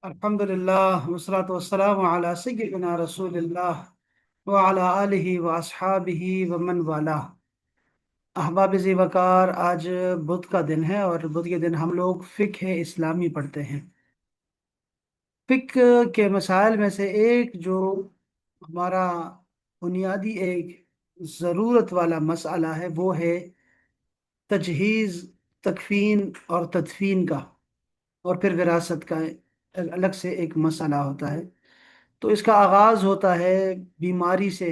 अल्हम्दुलिल्लाह वस्सलातु वस्सलामु अला सय्यिदिना रसूलिल्लाह व अला आलिहि व अस्हाबिहि व मन वाला। अहबाब ज़ी वक़ार, आज बुध का दिन है और बुध के दिन हम लोग फ़िक़्ह इस्लामी पढ़ते हैं। फ़िक़्ह के मसाइल में से एक जो हमारा बुनियादी एक ज़रूरत वाला मसला है वो है तजहीज़, तकफ़ीन और तदफ़ीन का। और फिर विरासत का अलग से एक मसला होता है। तो इसका आगाज़ होता है बीमारी से।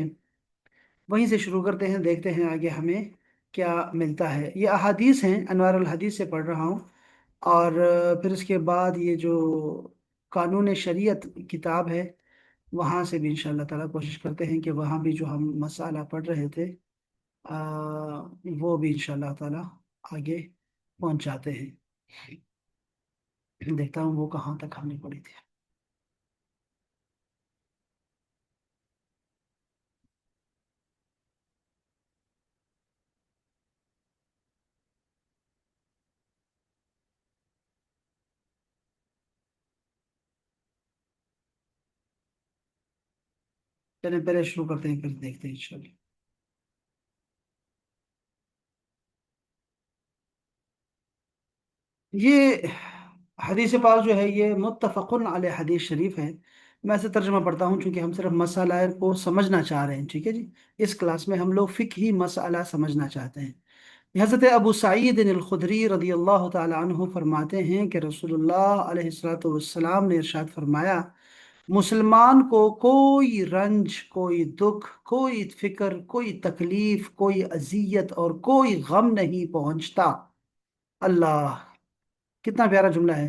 वहीं से शुरू करते हैं, देखते हैं आगे हमें क्या मिलता है। ये अहादीस हैं, अनवारुल हदीस से पढ़ रहा हूँ। और फिर उसके बाद ये जो कानून शरीयत किताब है वहाँ से भी इंशाअल्लाह ताला कोशिश करते हैं कि वहाँ भी जो हम मसाला पढ़ रहे थे वो भी इंशाअल्लाह ताला आगे पहुँचाते हैं। देखता हूँ वो कहाँ तक हमने पढ़ी थी। चलिए पहले शुरू करते हैं, फिर देखते हैं इंशाअल्लाह। ये हदीस पाक जो है ये मुत्तफ़क़ुन अलैह हदीस शरीफ है। मैं ऐसे तर्जुमा पढ़ता हूँ क्योंकि हम सिर्फ मसाला को समझना चाह रहे हैं, ठीक है जी। इस क्लास में हम लोग फ़िक़्ह ही मसाला समझना चाहते हैं। हज़रत अबू सईद अल खुदरी रज़ी अल्लाह तआला अन्हु फरमाते हैं कि रसूलुल्लाह अलैहिस्सलातु वस्सलाम ने इरशाद फरमाया, मुसलमान को कोई रंज, कोई दुख, कोई फिक्र, कोई तकलीफ, कोई अजियत और कोई गम नहीं पहुंचता। अल्लाह, कितना प्यारा जुमला है।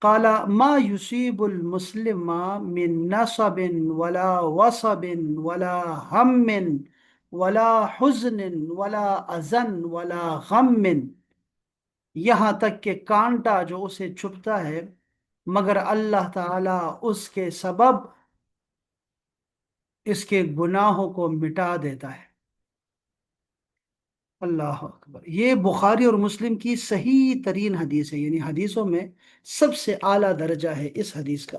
काला मा युसीबुल मुस्लिमा मिन नसबिन वला वसबिन वला हम्मिन वला हुज़्निन वला अज़न वला गम्मिन, यहाँ तक कि कांटा जो उसे चुभता है मगर अल्लाह ताला उसके सबब इसके गुनाहों को मिटा देता है। अल्लाह अकबर। ये बुखारी और मुस्लिम की सही तरीन हदीस है, यानी हदीसों में सबसे आला दर्जा है इस हदीस का।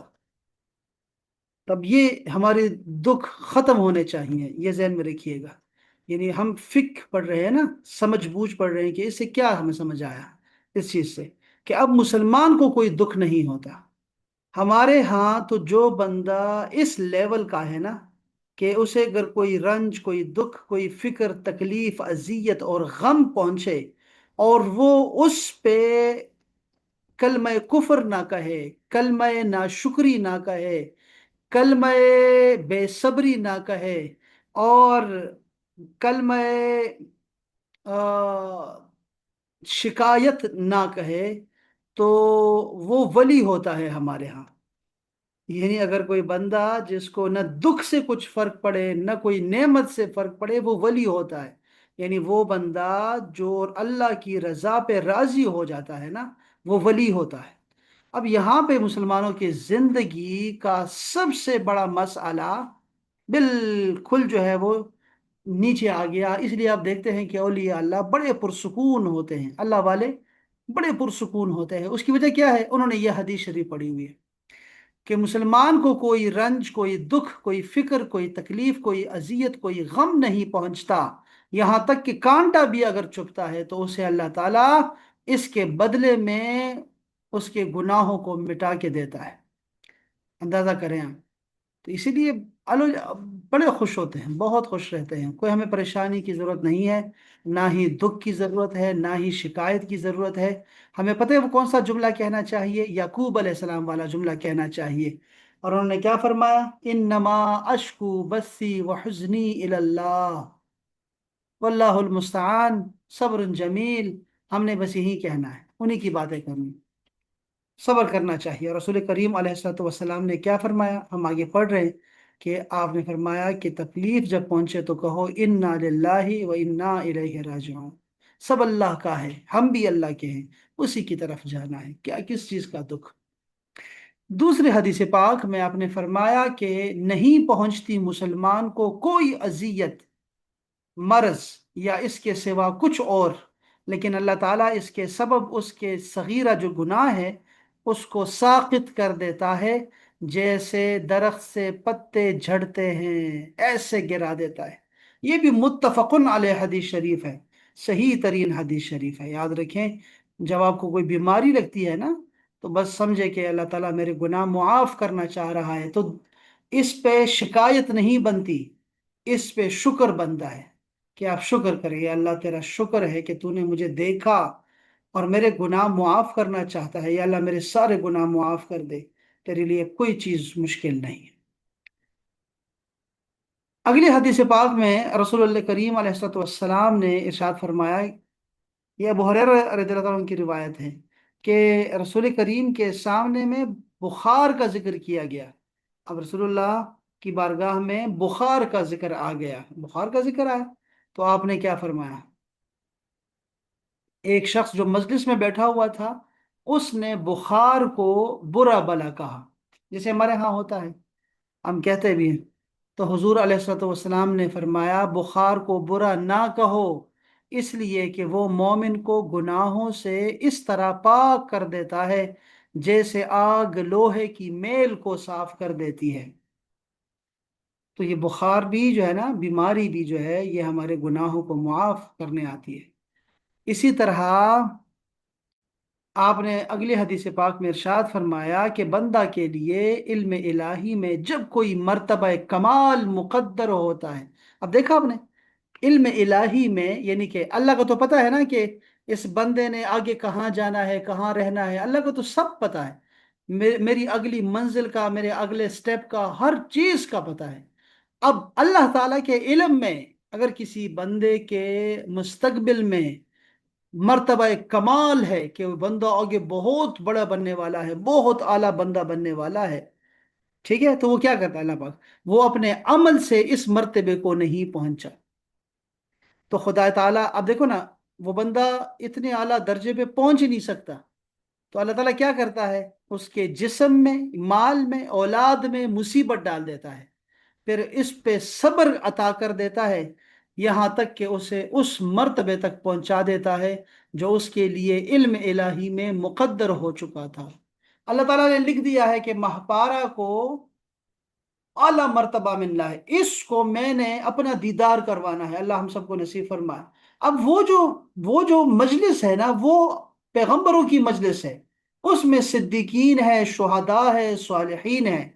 तब ये हमारे दुख खत्म होने चाहिए, ये ज़हन में रखिएगा। यानी हम फिक्र पढ़ रहे हैं ना, समझ बूझ पढ़ रहे हैं कि इससे क्या हमें समझ आया इस चीज़ से, कि अब मुसलमान को कोई दुख नहीं होता। हमारे यहाँ तो जो बंदा इस लेवल का है ना कि उसे अगर कोई रंज, कोई दुख, कोई फिक्र, तकलीफ, अजियत और गम पहुंचे और वो उस पे कलमे कुफर ना कहे, कलमे नाशुक्री ना कहे, कलमे बेसब्री ना कहे और कलमे शिकायत ना कहे, तो वो वली होता है हमारे यहाँ। यानी अगर कोई बंदा जिसको न दुख से कुछ फर्क पड़े न कोई नेमत से फर्क पड़े, वो वली होता है। यानी वो बंदा जो अल्लाह की रजा पे राजी हो जाता है ना, वो वली होता है। अब यहाँ पे मुसलमानों की जिंदगी का सबसे बड़ा मसला बिल्कुल जो है वो नीचे आ गया। इसलिए आप देखते हैं कि औलिया अल्लाह बड़े पुरसुकून होते हैं, अल्लाह वाले बड़े पुरसुकून होते हैं। उसकी वजह क्या है? उन्होंने ये हदीस शरीफ पढ़ी हुई है कि मुसलमान को कोई रंज, कोई दुख, कोई फिक्र, कोई तकलीफ, कोई अजियत, कोई गम नहीं पहुंचता। यहां तक कि कांटा भी अगर चुभता है तो उसे अल्लाह ताला इसके बदले में उसके गुनाहों को मिटा के देता है। अंदाजा करें आप। तो इसीलिए अलो बड़े खुश होते हैं, बहुत खुश रहते हैं। कोई हमें परेशानी की जरूरत नहीं है, ना ही दुख की जरूरत है, ना ही शिकायत की जरूरत है। हमें पता है वो कौन सा जुमला कहना चाहिए, याकूब अलैहिस्सलाम वाला जुमला कहना चाहिए। और उन्होंने क्या फरमाया? इन्नमा अशकू बस्सी व हुज़्नी इलल्लाह वल्लाहुल मुस्तआन सब्रुन जमील। हमने बस यही कहना है, उन्हीं की बातें करनी, सब्र करना चाहिए। रसूल करीम अलैहिस्सलाम ने क्या फरमाया, हम आगे पढ़ रहे हैं कि आपने फरमाया कि तकलीफ जब पहुंचे तो कहो इन्ना लिल्लाहि व इन्ना इलैहि राजिऊन। सब अल्लाह का है, हम भी अल्लाह के हैं, उसी की तरफ जाना है। क्या किस चीज का दुख? दूसरे हदीस पाक में आपने फरमाया कि नहीं पहुंचती मुसलमान को कोई अजियत, मर्ज या इसके सिवा कुछ और, लेकिन अल्लाह ताला इसके सबब उसके सगीरा जो गुनाह है اس کو ساقط کر دیتا ہے، جیسے درخت سے پتے جھڑتے ہیں ایسے گرا دیتا ہے۔ یہ بھی متفقن علیہ حدیث شریف ہے، صحیح ترین حدیث شریف ہے، یاد رکھیں۔ جب آپ کو کوئی بیماری لگتی ہے نا، تو بس سمجھے کہ اللہ تعالیٰ میرے گناہ معاف کرنا چاہ رہا ہے، تو اس پہ شکایت نہیں بنتی، اس پہ شکر بنتا ہے کہ آپ شکر کریں، یا اللہ تیرا شکر ہے کہ تو نے مجھے دیکھا اور میرے گناہ معاف کرنا چاہتا ہے، یا اللہ میرے سارے گناہ معاف کر دے، تیرے لیے کوئی چیز مشکل نہیں ہے۔ اگلی حدیث پاک میں رسول اللہ کریم علیہ الصلوۃ والسلام نے ارشاد فرمایا، یہ ابو ہریرہ رضی اللہ عنہ کی روایت ہے، کہ رسول کریم کے سامنے میں بخار کا ذکر کیا گیا۔ اب رسول اللہ کی بارگاہ میں بخار کا ذکر آ گیا، بخار کا ذکر آیا، تو آپ نے کیا فرمایا؟ ایک شخص جو مجلس میں بیٹھا ہوا تھا، اس نے بخار کو برا بلا کہا، جیسے ہمارے ہاں ہوتا ہے، ہم کہتے بھی ہیں۔ تو حضور علیہ الصلوۃ والسلام نے فرمایا بخار کو برا نہ کہو، اس لیے کہ وہ مومن کو گناہوں سے اس طرح پاک کر دیتا ہے جیسے آگ لوہے کی میل کو صاف کر دیتی ہے۔ تو یہ بخار بھی جو ہے نا، بیماری بھی جو ہے، یہ ہمارے گناہوں کو معاف کرنے آتی ہے۔ اسی طرح آپ نے اگلی حدیث پاک میں ارشاد فرمایا کہ بندہ کے لیے علم الہی میں جب کوئی مرتبہ کمال مقدر ہوتا ہے، اب دیکھا آپ نے، علم الہی میں یعنی کہ اللہ کو تو پتہ ہے نا کہ اس بندے نے آگے کہاں جانا ہے، کہاں رہنا ہے، اللہ کو تو سب پتہ ہے، میری اگلی منزل کا، میرے اگلے سٹیپ کا، ہر چیز کا پتہ ہے۔ اب اللہ تعالیٰ کے علم میں اگر کسی بندے کے مستقبل میں مرتبہ کمال ہے کہ وہ بندہ آگے بہت بڑا بننے والا ہے، بہت اعلیٰ بندہ بننے والا ہے، ٹھیک ہے، تو وہ کیا کرتا ہے اللہ پاک؟ وہ اپنے عمل سے اس مرتبے کو نہیں پہنچا، تو خدا تعالیٰ اب دیکھو نا، وہ بندہ اتنے اعلیٰ درجے پہ پہنچ ہی نہیں سکتا، تو اللہ تعالیٰ کیا کرتا ہے؟ اس کے جسم میں، مال میں، اولاد میں مصیبت ڈال دیتا ہے، پھر اس پہ صبر عطا کر دیتا ہے، یہاں تک کہ اسے اس مرتبے تک پہنچا دیتا ہے جو اس کے لیے علم الہی میں مقدر ہو چکا تھا۔ اللہ تعالیٰ نے لکھ دیا ہے کہ ماہپارہ کو اعلیٰ مرتبہ ملنا ہے، اس کو میں نے اپنا دیدار کروانا ہے، اللہ ہم سب کو نصیب فرمائے۔ اب وہ جو مجلس ہے نا، وہ پیغمبروں کی مجلس ہے، اس میں صدیقین ہے، شہداء ہے، صالحین ہے،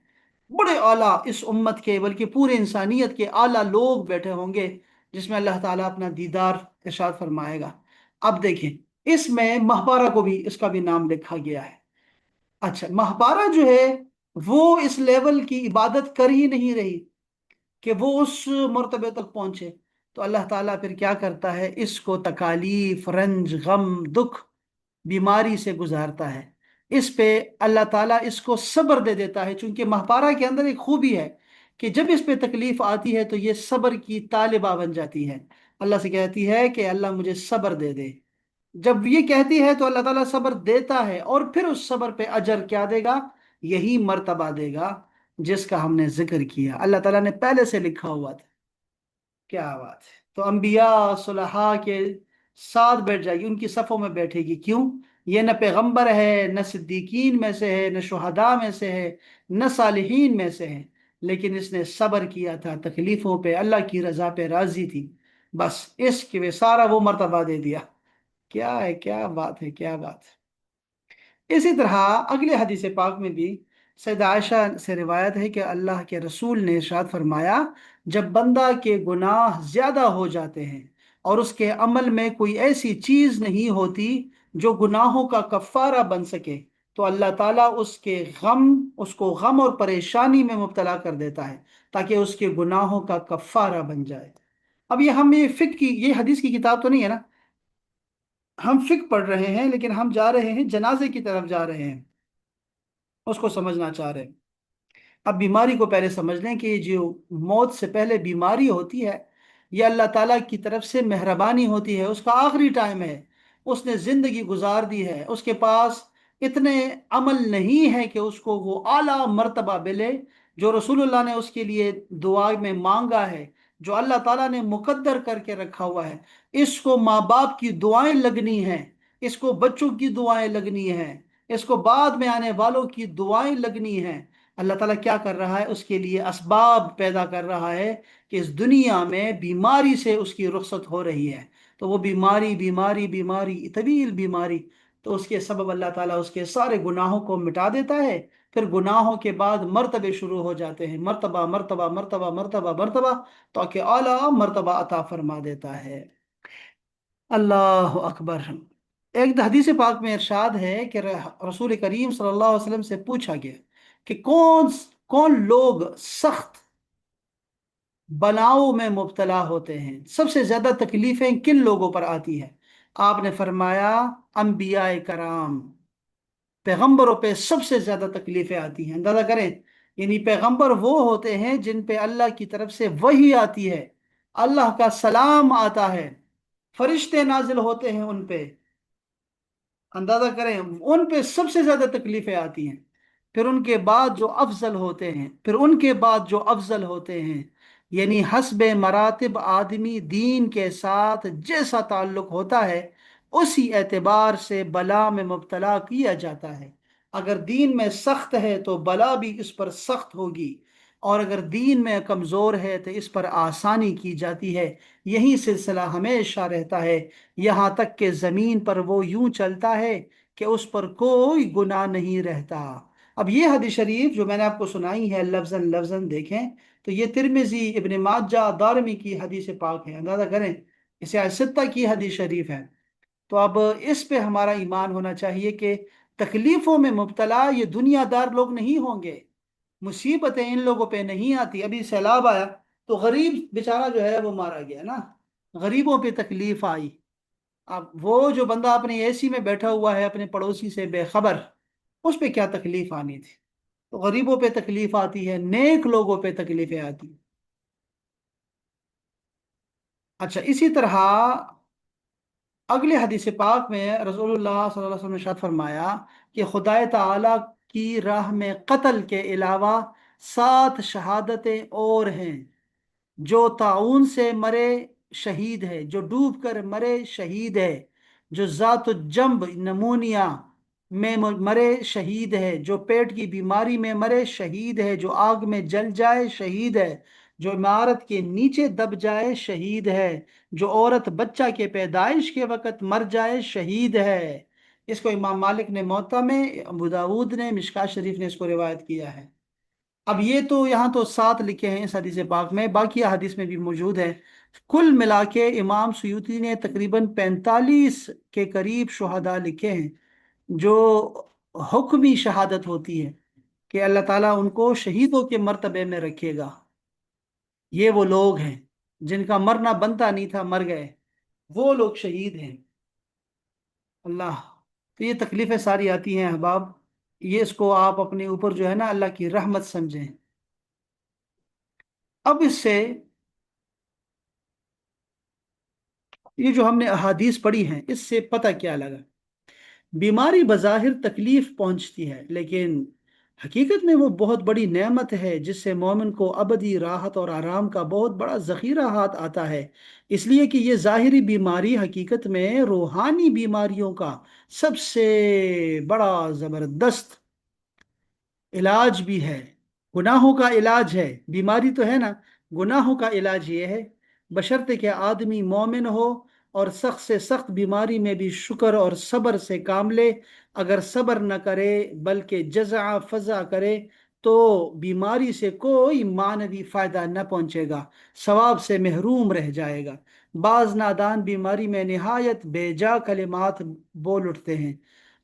بڑے اعلیٰ اس امت کے بلکہ پورے انسانیت کے اعلیٰ لوگ بیٹھے ہوں گے، جس میں اللہ تعالیٰ اپنا دیدار ارشاد فرمائے گا۔ اب دیکھیں، اس میں ماہپارہ کو بھی، اس کا بھی نام لکھا گیا ہے۔ اچھا، ماہپارہ جو ہے وہ اس لیول کی عبادت کر ہی نہیں رہی کہ وہ اس مرتبے تک پہنچے، تو اللہ تعالیٰ پھر کیا کرتا ہے؟ اس کو تکالیف، رنج، غم، دکھ، بیماری سے گزارتا ہے، اس پہ اللہ تعالیٰ اس کو صبر دے دیتا ہے، چونکہ ماہپارہ کے اندر ایک خوبی ہے کہ جب اس پہ تکلیف آتی ہے تو یہ صبر کی طالبہ بن جاتی ہے، اللہ سے کہتی ہے کہ اللہ مجھے صبر دے دے، جب یہ کہتی ہے تو اللہ تعالیٰ صبر دیتا ہے، اور پھر اس صبر پہ اجر کیا دے گا؟ یہی مرتبہ دے گا جس کا ہم نے ذکر کیا، اللہ تعالیٰ نے پہلے سے لکھا ہوا تھا۔ کیا بات ہے! تو انبیاء صلحاء کے ساتھ بیٹھ جائے گی، ان کی صفوں میں بیٹھے گی، کیوں؟ یہ نہ پیغمبر ہے، نہ صدیقین میں سے ہے، نہ شہداء میں سے ہے، نہ صالحین میں سے ہے، لیکن اس نے صبر کیا تھا، تکلیفوں پہ اللہ کی رضا پہ راضی تھی، بس اس کے سارا وہ مرتبہ دے دیا۔ کیا ہے، کیا بات ہے، کیا بات ہے! اسی طرح اگلے حدیث پاک میں بھی سیدہ عائشہ سے روایت ہے کہ اللہ کے رسول نے ارشاد فرمایا، جب بندہ کے گناہ زیادہ ہو جاتے ہیں اور اس کے عمل میں کوئی ایسی چیز نہیں ہوتی جو گناہوں کا کفارہ بن سکے، تو اللہ تعالیٰ اس کو غم اور پریشانی میں مبتلا کر دیتا ہے تاکہ اس کے گناہوں کا کفارہ بن جائے۔ اب یہ ہم یہ فقہ کی، یہ حدیث کی کتاب تو نہیں ہے نا، ہم فقہ پڑھ رہے ہیں، لیکن ہم جا رہے ہیں جنازے کی طرف جا رہے ہیں، اس کو سمجھنا چاہ رہے ہیں۔ اب بیماری کو پہلے سمجھ لیں کہ یہ جو موت سے پہلے بیماری ہوتی ہے، یہ اللہ تعالیٰ کی طرف سے مہربانی ہوتی ہے، اس کا آخری ٹائم ہے، اس نے زندگی گزار دی ہے، اس کے پاس اتنے عمل نہیں ہے کہ اس کو وہ اعلیٰ مرتبہ ملے جو رسول اللہ نے اس کے لیے دعا میں مانگا ہے، جو اللہ تعالیٰ نے مقدر کر کے رکھا ہوا ہے۔ اس کو ماں باپ کی دعائیں لگنی ہیں، اس کو بچوں کی دعائیں لگنی ہیں، اس کو بعد میں آنے والوں کی دعائیں لگنی ہیں۔ اللہ تعالیٰ کیا کر رہا ہے؟ اس کے لیے اسباب پیدا کر رہا ہے کہ اس دنیا میں بیماری سے اس کی رخصت ہو رہی ہے، تو وہ بیماری بیماری بیماری طویل بیماری، تو اس کے سبب اللہ تعالیٰ اس کے سارے گناہوں کو مٹا دیتا ہے۔ پھر گناہوں کے بعد مرتبے شروع ہو جاتے ہیں، مرتبہ مرتبہ مرتبہ مرتبہ مرتبہ، تاکہ اعلیٰ مرتبہ عطا فرما دیتا ہے۔ اللہ اکبر۔ ایک حدیث پاک میں ارشاد ہے کہ رسول کریم صلی اللہ علیہ وسلم سے پوچھا گیا کہ کون کون لوگ سخت بلاؤں میں مبتلا ہوتے ہیں، سب سے زیادہ تکلیفیں کن لوگوں پر آتی ہیں؟ آپ نے فرمایا انبیاء کرام، پیغمبروں پہ سب سے زیادہ تکلیفیں آتی ہیں۔ اندازہ کریں، یعنی پیغمبر وہ ہوتے ہیں جن پہ اللہ کی طرف سے وحی آتی ہے، اللہ کا سلام آتا ہے، فرشتے نازل ہوتے ہیں ان پہ، اندازہ کریں ان پہ سب سے زیادہ تکلیفیں آتی ہیں۔ پھر ان کے بعد جو افضل ہوتے ہیں، پھر ان کے بعد جو افضل ہوتے ہیں، یعنی حسب مراتب آدمی دین کے ساتھ جیسا تعلق ہوتا ہے اسی اعتبار سے بلا میں مبتلا کیا جاتا ہے۔ اگر دین میں سخت ہے تو بلا بھی اس پر سخت ہوگی، اور اگر دین میں کمزور ہے تو اس پر آسانی کی جاتی ہے۔ یہی سلسلہ ہمیشہ رہتا ہے، یہاں تک کہ زمین پر وہ یوں چلتا ہے کہ اس پر کوئی گناہ نہیں رہتا۔ اب یہ حدیث شریف جو میں نے آپ کو سنائی ہے لفظاً لفظاً دیکھیں تو یہ ترمذی، ابن ماجہ، دارمی کی حدیث پاک ہے، اندازہ کریں اسے ستہ کی حدیث شریف ہے۔ تو اب اس پہ ہمارا ایمان ہونا چاہیے کہ تکلیفوں میں مبتلا یہ دنیا دار لوگ نہیں ہوں گے، مصیبتیں ان لوگوں پہ نہیں آتی۔ ابھی سیلاب آیا تو غریب بیچارہ جو ہے وہ مارا گیا نا، غریبوں پہ تکلیف آئی۔ اب وہ جو بندہ اپنے اے سی میں بیٹھا ہوا ہے اپنے پڑوسی سے بے خبر، اس پہ کیا تکلیف آنی تھی؟ تو غریبوں پہ تکلیف آتی ہے، نیک لوگوں پہ تکلیفیں آتی ہیں۔ اچھا، اسی طرح اگلے حدیث پاک میں رسول اللہ صلی اللہ علیہ وسلم نے ارشاد فرمایا کہ خدائے تعالی کی راہ میں قتل کے علاوہ 7 شہادتیں اور ہیں۔ جو طاعون سے مرے شہید ہے، جو ڈوب کر مرے شہید ہے، جو ذات الجنب نمونیا میں مرے شہید ہے، جو پیٹ کی بیماری میں مرے شہید ہے، جو آگ میں جل جائے شہید ہے، جو عمارت کے نیچے دب جائے شہید ہے، جو عورت بچہ کے پیدائش کے وقت مر جائے شہید ہے۔ اس کو امام مالک نے موطا میں، ابو داود نے مشکات شریف نے اس کو روایت کیا ہے۔ اب یہ تو یہاں تو 7 لکھے ہیں اس حدیث پاک میں، باقی حدیث میں بھی موجود ہے۔ کل ملا کے امام سیوطی نے تقریباً 45 کے قریب شہداء لکھے ہیں، جو حکمی شہادت ہوتی ہے کہ اللہ تعالیٰ ان کو شہیدوں کے مرتبے میں رکھے گا۔ یہ وہ لوگ ہیں جن کا مرنا بنتا نہیں تھا، مر گئے، وہ لوگ شہید ہیں۔ اللہ، تو یہ تکلیفیں ساری آتی ہیں احباب، یہ اس کو آپ اپنے اوپر جو ہے نا اللہ کی رحمت سمجھیں۔ اب اس سے یہ جو ہم نے احادیث پڑھی ہیں اس سے پتہ کیا لگا؟ بیماری بظاہر تکلیف پہنچتی ہے، لیکن حقیقت میں وہ بہت بڑی نعمت ہے جس سے مومن کو ابدی راحت اور آرام کا بہت بڑا ذخیرہ ہاتھ آتا ہے۔ اس لیے کہ یہ ظاہری بیماری حقیقت میں روحانی بیماریوں کا سب سے بڑا زبردست علاج بھی ہے، گناہوں کا علاج ہے۔ بیماری تو ہے نا، گناہوں کا علاج یہ ہے، بشرطے کہ آدمی مومن ہو اور سخت سے سخت بیماری میں بھی شکر اور صبر سے کام لے۔ اگر صبر نہ کرے بلکہ جزع فزع کرے تو بیماری سے کوئی معنوی فائدہ نہ پہنچے گا، ثواب سے محروم رہ جائے گا۔ بعض نادان بیماری میں نہایت بے جا کلمات بول اٹھتے ہیں،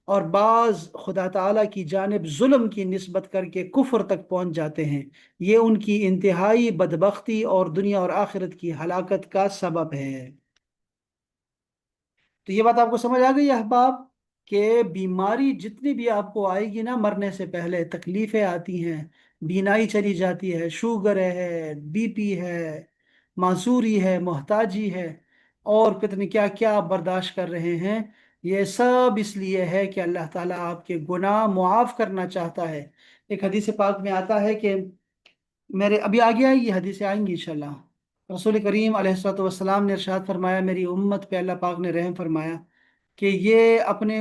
اور بعض خدا تعالیٰ کی جانب ظلم کی نسبت کر کے کفر تک پہنچ جاتے ہیں۔ یہ ان کی انتہائی بدبختی اور دنیا اور آخرت کی ہلاکت کا سبب ہے۔ تو یہ بات آپ کو سمجھ آ گئی احباب کہ بیماری جتنی بھی آپ کو آئے گی نا، مرنے سے پہلے تکلیفیں آتی ہیں، بینائی چلی جاتی ہے، شوگر ہے، بی پی ہے، معذوری ہے، محتاجی ہے، اور کتنے کیا کیا آپ برداشت کر رہے ہیں، یہ سب اس لیے ہے کہ اللہ تعالیٰ آپ کے گناہ معاف کرنا چاہتا ہے۔ ایک حدیث پاک میں آتا ہے کہ میرے ابھی آگے آئے یہ حدیثیں آئیں گی انشاءاللہ، رسول کریم علیہ الصلوۃ والسلام نے ارشاد فرمایا، میری امت پہ اللہ پاک نے رحم فرمایا کہ یہ اپنے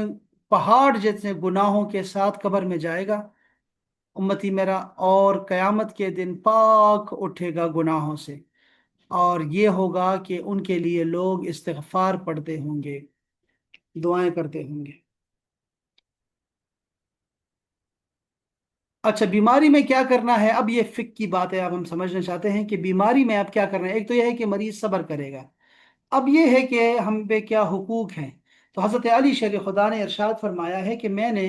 पहाड़ जैसे गुनाहों के साथ कब्र में जाएगा उम्मती मेरा, और कयामत के दिन पाक उठेगा गुनाहों से। और ये होगा कि उनके लिए लोग इस्तिगफार पढ़ते होंगे, दुआएं करते होंगे। अच्छा, बीमारी में क्या करना है, अब ये फिक की बात है। अब हम समझना चाहते हैं कि बीमारी में अब क्या करना है। एक तो यह है कि मरीज सब्र करेगा। अब ये है कि हम पे क्या हुकूक हैं। तो हज़रत अली शेर खुदा ने इरशाद फरमाया है कि मैंने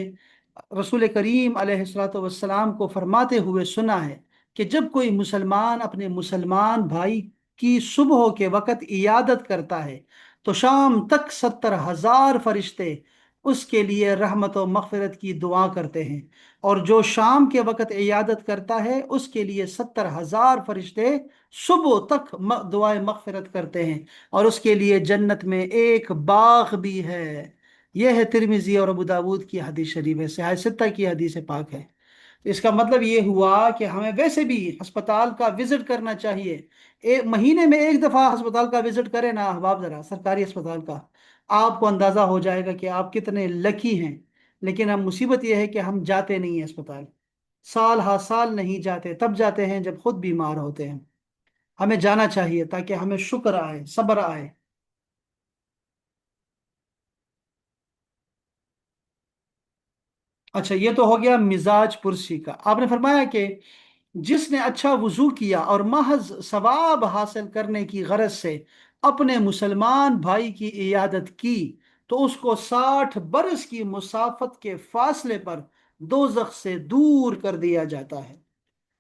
रसूल करीम अलैहिस्सलाम को फरमाते हुए सुना है कि जब कोई मुसलमान अपने मुसलमान भाई की सुबह के वक़्त इयादत करता है तो शाम तक 70,000 फरिश्ते उसके लिए रहमत और मग़फ़िरत की दुआ करते हैं। और जो शाम के वक़्त इयादत करता है उसके लिए 70,000 फरिश्ते सुबह तक दुआए मग़फ़िरत करते हैं। और उसके लिए जन्नत में एक बाग भी है। यह है तिरमिजी और अबू दाऊद की हदीस शरीफ है, सहाह सित्ता की हदीस पाक है। तो इसका मतलब ये हुआ कि हमें वैसे भी अस्पताल का विजिट करना चाहिए। एक महीने में एक दफा अस्पताल का विजिट करें ना अहबाब, जरा सरकारी अस्पताल का, आपको अंदाजा हो जाएगा कि आप कितने लकी हैं। लेकिन अब मुसीबत यह है कि हम जाते नहीं हैं अस्पताल, साल हा साल नहीं जाते, तब जाते हैं जब खुद बीमार होते हैं। हमें जाना चाहिए ताकि हमें शुक्र आए, सब्र आए। अच्छा, ये तो हो गया मिजाज पुरसी का। आपने फरमाया कि जिसने अच्छा वुजू किया और महज सवाब हासिल करने की गरज से अपने मुसलमान भाई की इयादत की तो उसको 60 बरस की मुसाफत के फासले पर दोजख से दूर कर दिया जाता है।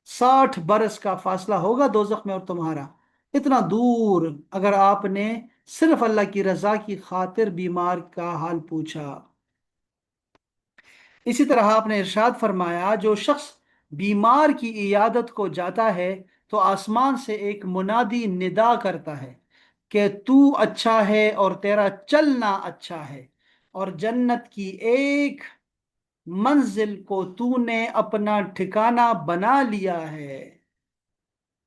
60 बरस का फासला होगा दोजख में और तुम्हारा, इतना दूर। अगर आपने सिर्फ अल्लाह की रजा की खातिर बीमार का हाल पूछा। इसी तरह आपने इरशाद फरमाया जो शख्स बीमार की इयादत को जाता है तो आसमान से एक मुनादी निदा करता है कि तू अच्छा है और तेरा चलना अच्छा है, और जन्नत की एक मंजिल को तूने अपना ठिकाना बना लिया है।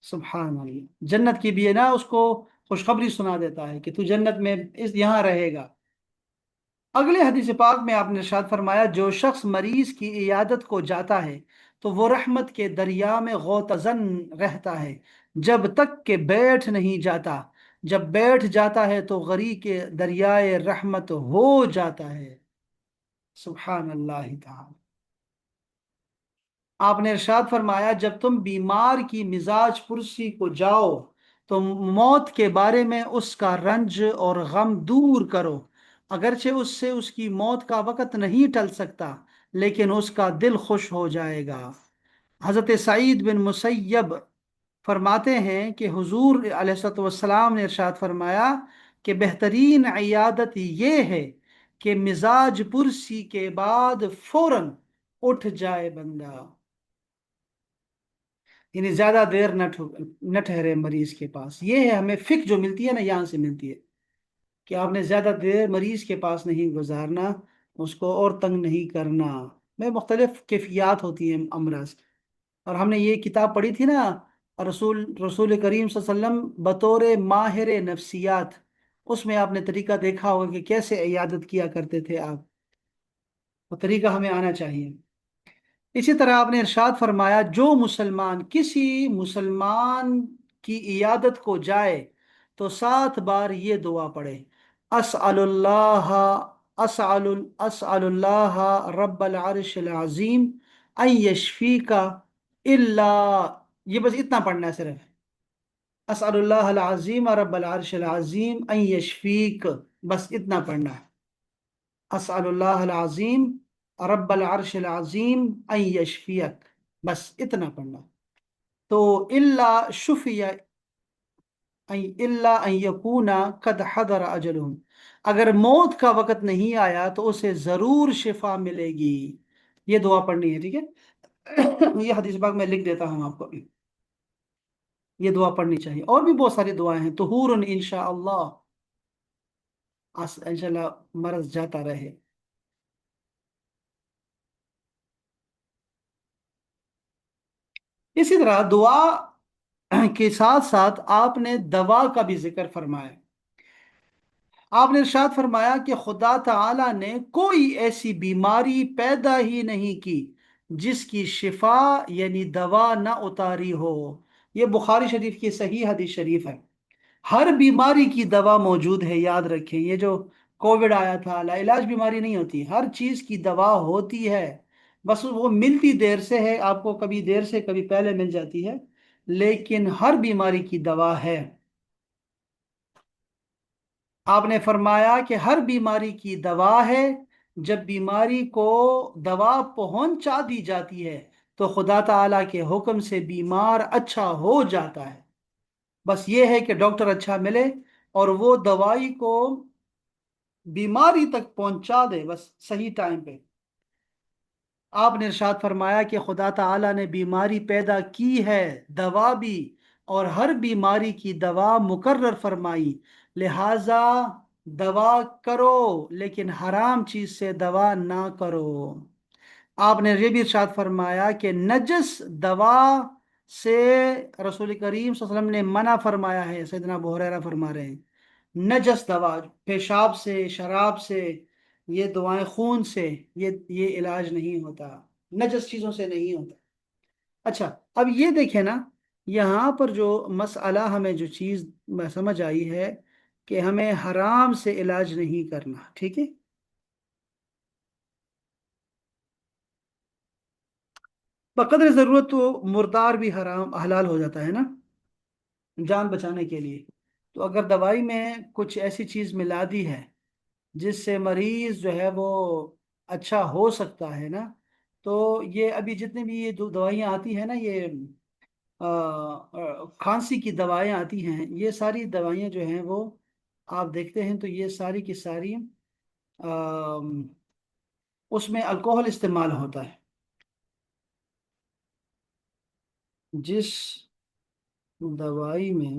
सुभान अल्लाह, जन्नत की भी है ना, उसको खुशखबरी सुना देता है कि तू जन्नत में इस यहाँ रहेगा। अगले हदीस पाक में आपने इरशाद फरमाया जो शख्स मरीज की इयादत को जाता है तो वो रहमत के दरिया में गोतज़न रहता है जब तक कि बैठ नहीं जाता। जब बैठ जाता है तो गरी के दरियाए रहमत हो जाता है। सुभान अल्लाह ताला। आपने इरशाद फरमाया जब तुम बीमार की मिजाज पुरसी को जाओ तो मौत के बारे में उसका रंज और गम दूर करो। अगरचे उससे उसकी मौत का वक़्त नहीं टल सकता लेकिन उसका दिल खुश हो जाएगा। हज़रत सईद बिन मुसैयब फरमाते हैं कि हुजूर अलैहिस्सलाम ने इरशाद फरमाया कि बेहतरीन इयादत ये है कि मिजाज पुरसी के बाद फौरन उठ जाए बंदा। यानी ज्यादा देर न ठहरे मरीज के पास। ये है हमें फिक जो मिलती है ना, यहाँ से मिलती है कि आपने ज्यादा देर मरीज के पास नहीं गुजारना, उसको और तंग नहीं करना। में मुख्तलिफ कैफियत होती हैं अमराज। और हमने ये किताब पढ़ी थी ना, रसूल रसूल करीम सल्लल्लाहु अलैहि वसल्लम बतौर माहिर नफ्सियात, उसमें आपने तरीका देखा होगा कि कैसे इयादत किया करते थे आप। वो तरीका हमें आना चाहिए। इसी तरह आपने इरशाद फरमाया जो मुसलमान किसी मुसलमान की इयादत को जाए तो 7 बार ये दुआ पढ़े, असअलुल्लाह असअलुल्लाह रब्बल अर्शिल अजीम अन यशफीका इल्ला। ये बस इतना पढ़ना है सिर्फ, असअलुल्लाह अल अजीम रब्बल अर्शिल अजीम अन यशफीक, बस इतना पढ़ना है। असअलुल्लाह अल अजीम रब्बल अर्शिल अजीम अन यशफियक, बस इतना पढ़ना। तो इल्ला शुफिया इल्ला अन यकूना कद हदर अजलुहुम, अगर मौत का वक़्त नहीं आया तो उसे जरूर शिफा मिलेगी। ये दुआ पढ़नी है, ठीक है। ये हदीस पाक मैं लिख देता हूँ आपको अभी। ये दुआ पढ़नी चाहिए। और भी बहुत सारी दुआएं हैं, तुहूरुन इंशाअल्लाह, इंशाअल्लाह मर्ज जाता रहे। इसी तरह दुआ के साथ साथ आपने दवा का भी जिक्र फरमाया। آپ نے ارشاد فرمایا کہ خدا تعالی نے کوئی ایسی بیماری پیدا ہی نہیں کی جس کی شفا یعنی دوا نہ اتاری ہو۔ یہ بخاری شریف کی صحیح حدیث شریف ہے۔ ہر بیماری کی دوا موجود ہے، یاد رکھیں۔ یہ جو کووڈ آیا تھا، لا علاج بیماری نہیں ہوتی، ہر چیز کی دوا ہوتی ہے، بس وہ ملتی دیر سے ہے، آپ کو کبھی دیر سے کبھی پہلے مل جاتی ہے، لیکن ہر بیماری کی دوا ہے۔ آپ نے فرمایا کہ ہر بیماری کی دوا ہے، جب بیماری کو دوا پہنچا دی جاتی ہے تو خدا تعالی کے حکم سے بیمار اچھا ہو جاتا ہے۔ بس یہ ہے کہ ڈاکٹر اچھا ملے اور وہ دوائی کو بیماری تک پہنچا دے، بس صحیح ٹائم پہ۔ آپ نے ارشاد فرمایا کہ خدا تعالی نے بیماری پیدا کی ہے، دوا بھی، اور ہر بیماری کی دوا مقرر فرمائی، لہذا دوا کرو لیکن حرام چیز سے دوا نہ کرو۔ آپ نے یہ بھی ارشاد فرمایا کہ نجس دوا سے رسول کریم صلی اللہ علیہ وسلم نے منع فرمایا ہے، سیدنا ابو ہریرہ فرما رہے ہیں۔ نجس دوا، پیشاب سے، شراب سے، یہ دعائیں خون سے، یہ علاج نہیں ہوتا، نجس چیزوں سے نہیں ہوتا۔ اچھا، اب یہ دیکھیں نا، یہاں پر جو مسئلہ ہمیں جو چیز سمجھ آئی ہے کہ ہمیں حرام سے علاج نہیں کرنا، ٹھیک ہے؟ بقدر ضرورت تو مردار بھی حرام حلال ہو جاتا ہے نا، جان بچانے کے لیے۔ تو اگر دوائی میں کچھ ایسی چیز ملا دی ہے جس سے مریض جو ہے وہ اچھا ہو سکتا ہے نا، تو یہ ابھی جتنے بھی یہ جو دوائیاں آتی ہیں نا، یہ کھانسی کی دوائیں آتی ہیں، یہ ساری دوائیاں جو ہیں وہ آپ دیکھتے ہیں تو یہ ساری کی ساری اس میں الکوہل استعمال ہوتا ہے۔ جس دوائی میں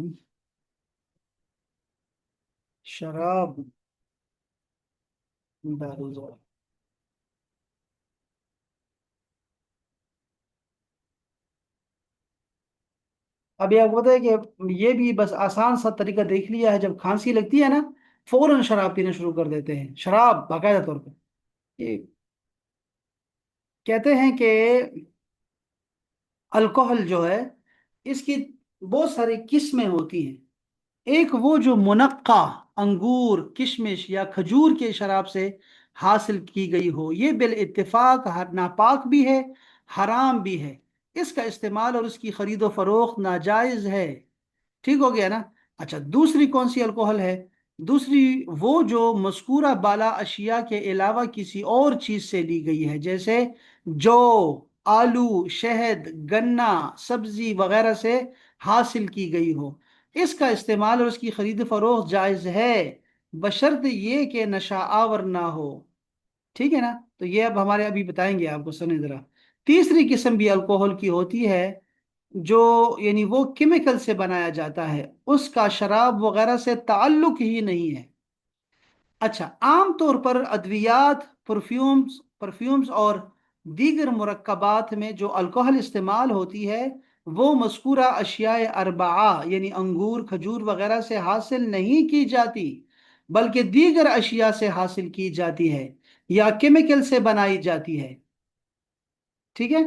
شراب ڈالی جائے، ابھی آپ کو پتہ ہے کہ یہ بھی بس آسان سا طریقہ دیکھ لیا ہے، جب کھانسی لگتی ہے نا فوراً شراب پینا شروع کر دیتے ہیں، شراب باقاعدہ طور پہ۔ یہ کہتے ہیں کہ الکوہل جو ہے اس کی بہت ساری قسمیں ہوتی ہیں۔ ایک وہ جو منقع انگور، کشمش یا کھجور کے شراب سے حاصل کی گئی ہو، یہ بالاتفاق ناپاک بھی ہے، حرام بھی ہے، اس کا استعمال اور اس کی خرید و فروخت ناجائز ہے۔ ٹھیک ہو گیا نا؟ اچھا، دوسری کون سی الکوہل ہے؟ دوسری وہ جو مذکورہ بالا اشیاء کے علاوہ کسی اور چیز سے لی گئی ہے، جیسے جو، آلو، شہد، گنا، سبزی وغیرہ سے حاصل کی گئی ہو، اس کا استعمال اور اس کی خرید و فروخت جائز ہے، بشرط یہ کہ نشہ آور نہ ہو۔ ٹھیک ہے نا؟ تو یہ اب ہمارے ابھی بتائیں گے آپ کو، سنیں ذرا۔ تیسری قسم بھی الکوہل کی ہوتی ہے، جو یعنی وہ کیمیکل سے بنایا جاتا ہے، اس کا شراب وغیرہ سے تعلق ہی نہیں ہے۔ اچھا، عام طور پر ادویات، پرفیومز اور دیگر مرکبات میں جو الکوہل استعمال ہوتی ہے وہ مذکورہ اشیاء اربعہ یعنی انگور، کھجور وغیرہ سے حاصل نہیں کی جاتی، بلکہ دیگر اشیاء سے حاصل کی جاتی ہے یا کیمیکل سے بنائی جاتی ہے۔ ٹھیک ہے؟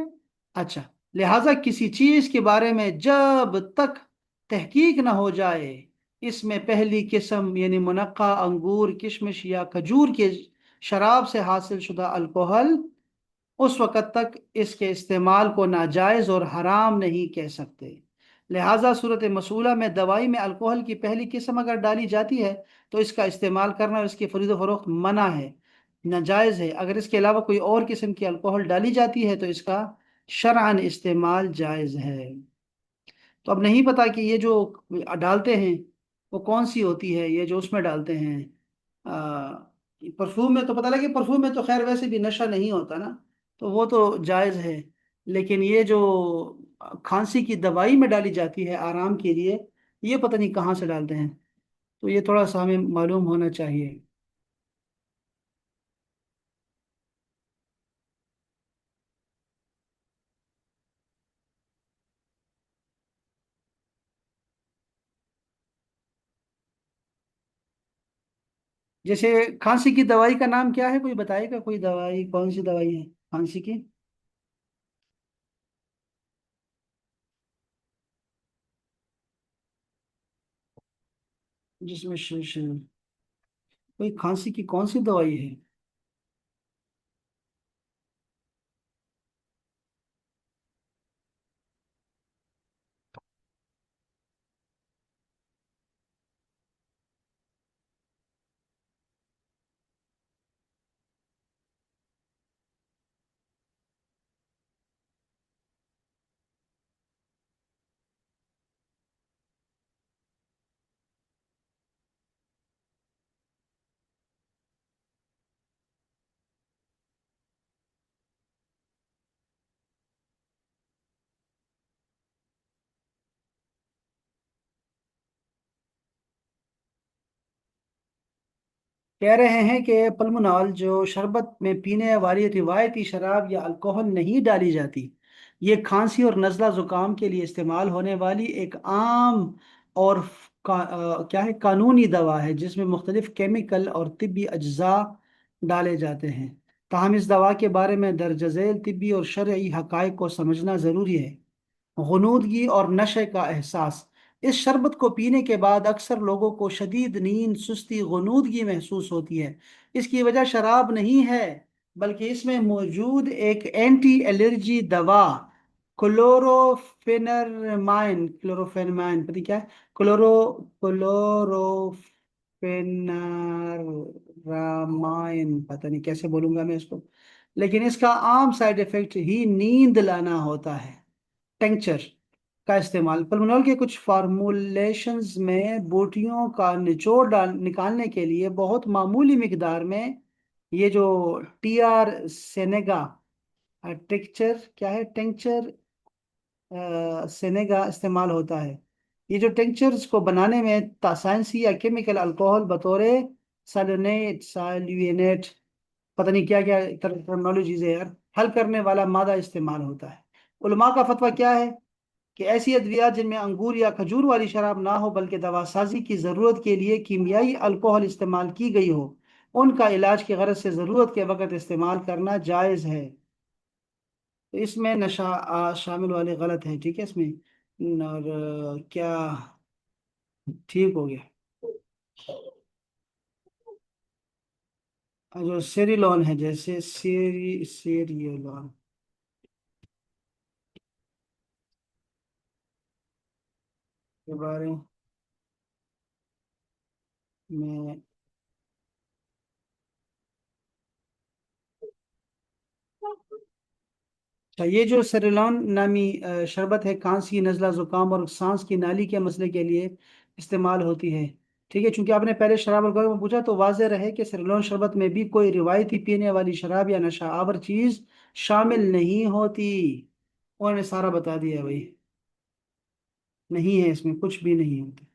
اچھا، لہذا کسی چیز کے بارے میں جب تک تحقیق نہ ہو جائے، اس میں پہلی قسم یعنی منقع انگور، کشمش یا کھجور کے شراب سے حاصل شدہ الکوہل، اس وقت تک اس کے استعمال کو ناجائز اور حرام نہیں کہہ سکتے۔ لہذا صورت مسئولہ میں دوائی میں الکوہل کی پہلی قسم اگر ڈالی جاتی ہے تو اس کا استعمال کرنا اور اس کی خرید و فروخت منع ہے، ناجائز ہے۔ اگر اس کے علاوہ کوئی اور قسم کی الکوہل ڈالی جاتی ہے تو اس کا شرعاً استعمال جائز ہے۔ تو اب نہیں پتا کہ یہ جو ڈالتے ہیں وہ کون سی ہوتی ہے، یہ جو اس میں ڈالتے ہیں پرفیوم میں، تو پتہ لگے پرفیوم میں تو خیر ویسے بھی نشہ نہیں ہوتا نا، تو وہ تو جائز ہے، لیکن یہ جو کھانسی کی دوائی میں ڈالی جاتی ہے آرام کے لیے، یہ پتہ نہیں کہاں سے ڈالتے ہیں، تو یہ تھوڑا سا ہمیں معلوم ہونا چاہیے۔ جیسے کھانسی کی دوائی کا نام کیا ہے، کوئی بتائے گا؟ کوئی دوائی، کون سی دوائی ہے کھانسی کی؟ جس میں کوئی کھانسی کی کون سی دوائی ہے؟ کہہ رہے ہیں کہ پلمونال جو شربت میں پینے والی روایتی شراب یا الکوہل نہیں ڈالی جاتی، یہ کھانسی اور نزلہ زکام کے لیے استعمال ہونے والی ایک عام اور کیا ہے، قانونی دوا ہے جس میں مختلف کیمیکل اور طبی اجزاء ڈالے جاتے ہیں۔ تاہم اس دوا کے بارے میں درج ذیل طبی اور شرعی حقائق کو سمجھنا ضروری ہے۔ غنودگی اور نشے کا احساس: اس شربت کو پینے کے بعد اکثر لوگوں کو شدید نیند، سستی، غنودگی محسوس ہوتی ہے۔ اس کی وجہ شراب نہیں ہے، بلکہ اس میں موجود ایک اینٹی الرجی دوا کلوروفینمائن پتہ کیا ہے؟ کلوروفینرامائن، پتہ نہیں کیسے بولوں گا میں اس کو، لیکن اس کا عام سائیڈ افیکٹ ہی نیند لانا ہوتا ہے۔ ٹنکچر کا استعمال: پلمونول کے کچھ فارمولیشنز میں بوٹیوں کا نچوڑ نکالنے کے لیے بہت معمولی مقدار میں یہ جو ٹی آر سینیگا ٹیکچر کیا ہے، ٹنکچر سینیگا استعمال ہوتا ہے۔ یہ جو ٹنکچرز کو بنانے میں سائنسی یا کیمیکل الکوہل بطور سالوینیٹ، پتہ نہیں کیا کیا ٹرمنالوجیز ہے یار، حل کرنے والا مادہ استعمال ہوتا ہے۔ علماء کا فتویٰ کیا ہے کہ ایسی ادویات جن میں انگور یا کھجور والی شراب نہ ہو بلکہ دوا سازی کی ضرورت کے لیے کیمیائی الکوہل استعمال کی گئی ہو، ان کا علاج کی غرض سے ضرورت کے وقت استعمال کرنا جائز ہے۔ تو اس میں نشہ شامل والے غلط ہے، ٹھیک ہے اس میں، اور کیا ٹھیک ہو گیا؟ جو سیریلون ہے، جیسے سیریلون کے بارے میں، اچھا، یہ جو سیریلون نامی شربت ہے، کھانسی، نزلہ زکام اور سانس کی نالی کے مسئلے کے لیے استعمال ہوتی ہے، ٹھیک ہے؟ چونکہ آپ نے پہلے شراب اور میں پوچھا تو واضح رہے کہ سیریلون شربت میں بھی کوئی روایتی پینے والی شراب یا نشہ آور چیز شامل نہیں ہوتی۔ انہوں نے سارا بتا دیا ہے بھائی، نہیں ہے، اس میں کچھ بھی نہیں ہوتا۔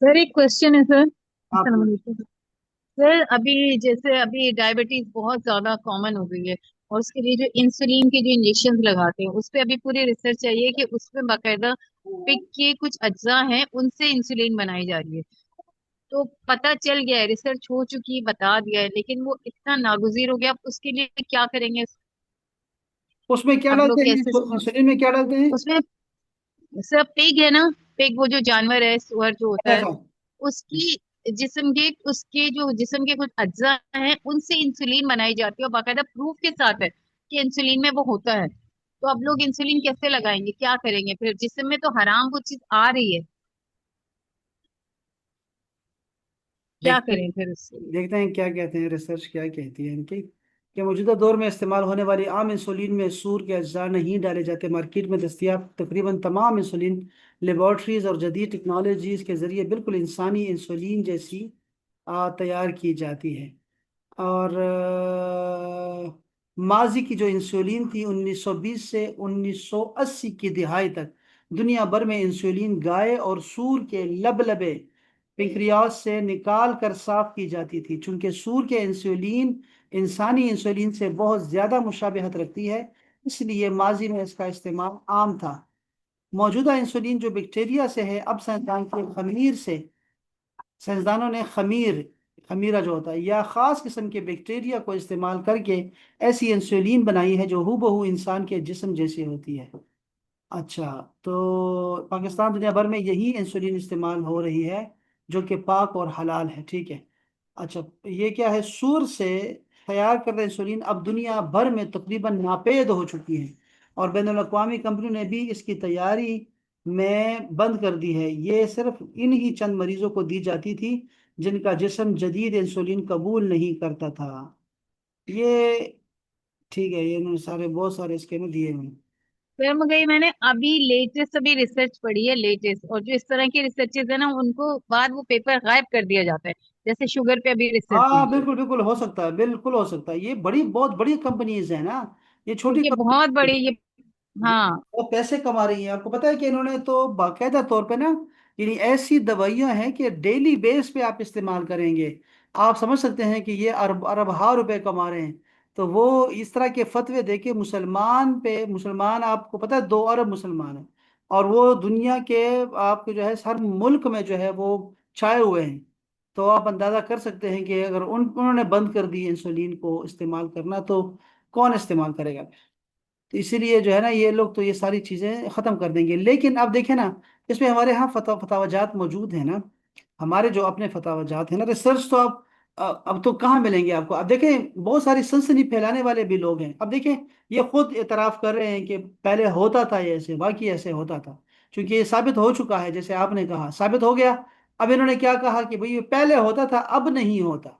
سر ایک کوشچن ہے سر، آپ السلام علیکم سر۔ ابھی جیسے ابھی ڈائبٹیز بہت زیادہ کامن ہو گئی ہے، اور اس کے لیے جو انسولین کے جو انجیکشن لگاتے ہیں اس پہ ابھی پوری ریسرچ چاہیے کہ اس پہ باقاعدہ پک کے کچھ اجزاء ہیں ان سے انسولین بنائی جا رہی ہے۔ تو پتہ چل گیا ہے، ریسرچ ہو چکی ہے، بتا دیا ہے، لیکن وہ اتنا ناگزیر ہو گیا، اب اس کے لیے کیا کریں گے؟ اس میں کیا اب لوگ ڈالتے ہیں؟ کیسے انسولین میں کیا ڈالتے ہیں؟ اس میں سر پیگ ہے نا، پیگ وہ جو جانور ہے، سور جو ہوتا ہے، ایسا اس کی جسم کے اس کے جو جسم کے کچھ اجزاء ہیں ان سے انسولین بنائی جاتی ہے، اور باقاعدہ پروف کے ساتھ ہے کہ انسولین میں وہ ہوتا ہے۔ تو اب لوگ انسولین کیسے لگائیں گے، کیا کریں گے؟ پھر جسم میں تو حرام وہ چیز آ رہی ہے، کیا دیکھتے کریں پھر اس سے؟ دیکھتے ہیں کیا کہتے ہیں، ریسرچ کیا کہتی ہے ان کی، کہ موجودہ دور میں استعمال ہونے والی عام انسولین میں سور کے اجزاء نہیں ڈالے جاتے۔ مارکیٹ میں دستیاب تقریباً تمام انسولین لیبارٹریز اور جدید ٹیکنالوجیز کے ذریعے بالکل انسانی انسولین جیسی تیار کی جاتی ہے۔ اور ماضی کی جو انسولین تھی 1920 سے 1980 کی دہائی تک دنیا بھر میں انسولین گائے اور سور کے لبے پنکریاس سے نکال کر صاف کی جاتی تھی۔ چونکہ سور کے انسولین انسانی انسولین سے بہت زیادہ مشابہت رکھتی ہے، اس لیے ماضی میں اس کا استعمال عام تھا۔ موجودہ انسولین جو بیکٹیریا سے ہے، اب سائنسدان کے خمیر سے سائنسدانوں نے خمیرہ جو ہوتا ہے یا خاص قسم کے بیکٹیریا کو استعمال کر کے ایسی انسولین بنائی ہے جو ہو بہو انسان کے جسم جیسی ہوتی ہے۔ اچھا، تو پاکستان دنیا بھر میں یہی انسولین استعمال ہو رہی ہے جو کہ پاک اور حلال ہے، ٹھیک ہے۔ اچھا، یہ کیا ہے، سور سے تیار کردہ انسولین اب دنیا بھر میں تقریباً ناپید ہو چکی ہے، اور بین الاقوامی کمپنیوں نے بھی اس کی تیاری میں بند کر دی ہے۔ یہ صرف ان ہی چند مریضوں کو دی جاتی تھی جن کا جسم جدید انسولین قبول نہیں کرتا تھا۔ یہ ٹھیک ہے، یہ انہوں نے سارے بہت سارے اس کے میں دیے ہیں۔ پھر میں نے ابھی لیٹسٹ ابھی ریسرچ پڑھی ہے لیٹسٹ، اور جو اس طرح کی ریسرچز ہے نا ان کو بعد وہ پیپر غائب کر دیا جاتا ہے، جیسے شوگر پہ ابھی ریسرچ ہاں ہوئی ہے، بالکل بالکل ہو سکتا ہے، بالکل ہو سکتا ہے، یہ بہت بڑی کمپنیز ہیں نا، یہ چھوٹی کیونکہ بہت کمپنی، بڑی یہ، ہاں وہ پیسے کما رہی ہیں۔ آپ کو پتا ہے کہ انہوں نے تو باقاعدہ طور پہ نا، یعنی ایسی دوائیاں ہیں کہ ڈیلی بیس پہ آپ استعمال کریں گے، آپ سمجھ سکتے ہیں کہ یہ ارب ارب ہا روپے کما رہے ہیں۔ تو وہ اس طرح کے فتوے دے کے مسلمان آپ کو پتا ہے 2 ارب مسلمان ہیں، اور وہ دنیا کے آپ کو جو ہے ہر ملک میں جو ہے وہ چھائے ہوئے ہیں۔ تو آپ اندازہ کر سکتے ہیں کہ اگر انہوں نے بند کر دی انسولین کو استعمال کرنا تو کون استعمال کرے گا؟ تو اسی لیے جو ہے نا یہ لوگ تو یہ ساری چیزیں ختم کر دیں گے، لیکن اب دیکھیں نا، اس میں ہمارے ہاں فتوا جات موجود ہیں نا، ہمارے جو اپنے فتوا جات ہیں نا، ریسرچ تو اب تو کہاں ملیں گے آپ کو؟ اب دیکھیں بہت ساری سنسنی پھیلانے والے بھی لوگ ہیں، اب دیکھیں یہ خود اعتراف کر رہے ہیں کہ پہلے ہوتا تھا یہ ایسے، باقی ایسے ہوتا تھا، چونکہ یہ ثابت ہو چکا ہے، جیسے آپ نے کہا ثابت ہو گیا۔ اب انہوں نے کیا کہا کہ بھئی یہ پہلے ہوتا تھا اب نہیں ہوتا،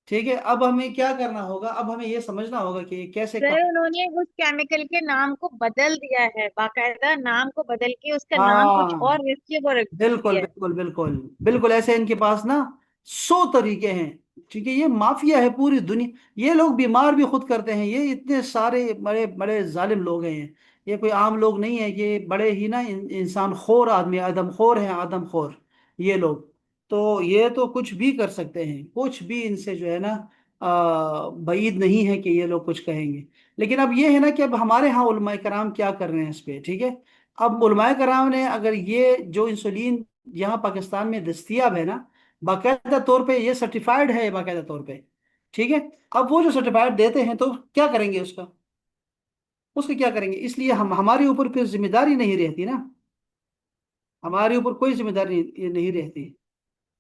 ٹھیک ہے، اب ہمیں کیا کرنا ہوگا؟ اب ہمیں یہ سمجھنا ہوگا کہ یہ کیسے سر انہوں نے اس کیمیکل کے نام کو بدل دیا ہے، باقاعدہ نام کو بدل کے اس کا نام کچھ ہاں اور رکھ کے وہ رکھ بالکل دیا ہے۔ بالکل بالکل بالکل، ایسے ان کے پاس نا 100 طریقے ہیں، ٹھیک ہے، یہ مافیا ہے پوری دنیا، یہ لوگ بیمار بھی خود کرتے ہیں، یہ اتنے سارے بڑے بڑے ظالم لوگ ہیں، یہ کوئی عام لوگ نہیں ہے، یہ بڑے ہی نا انسان خور آدمی، آدم خور ہیں، آدم خور یہ لوگ۔ تو یہ تو کچھ بھی کر سکتے ہیں، کچھ بھی ان سے جو ہے نا بعید نہیں ہے کہ یہ لوگ کچھ کہیں گے۔ لیکن اب یہ ہے نا کہ اب ہمارے ہاں علماء کرام کیا کر رہے ہیں اس پہ، ٹھیک ہے، اب علماء کرام نے اگر یہ جو انسولین یہاں پاکستان میں دستیاب ہے نا، باقاعدہ طور پہ یہ سرٹیفائیڈ ہے باقاعدہ طور پہ، ٹھیک ہے، اب وہ جو سرٹیفائیڈ دیتے ہیں تو کیا کریں گے اس کا کیا کریں گے؟ اس لیے ہمارے اوپر پھر ذمہ داری نہیں رہتی نا، ہمارے اوپر کوئی ذمہ داری نہیں رہتی۔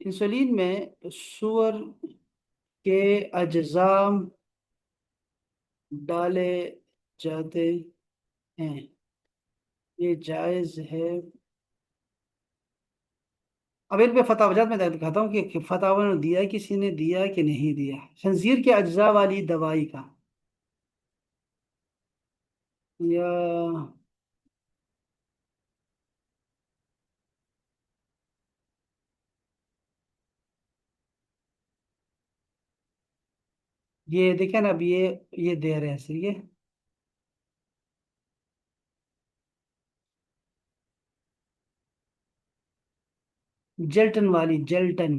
انسولین میں سور کے اجزاء ڈالے جاتے ہیں، یہ جائز ہے؟ اب ان پہ فتح وجات میں دکھاتا ہوں کہ فتح نے دیا ہے، کسی نے دیا کہ نہیں دیا، خنزیر کے اجزاء والی دوائی کا، یا یہ دیکھیں نا، اب یہ دے رہے ہیں سر، یہ جیلٹن والی جیلٹن،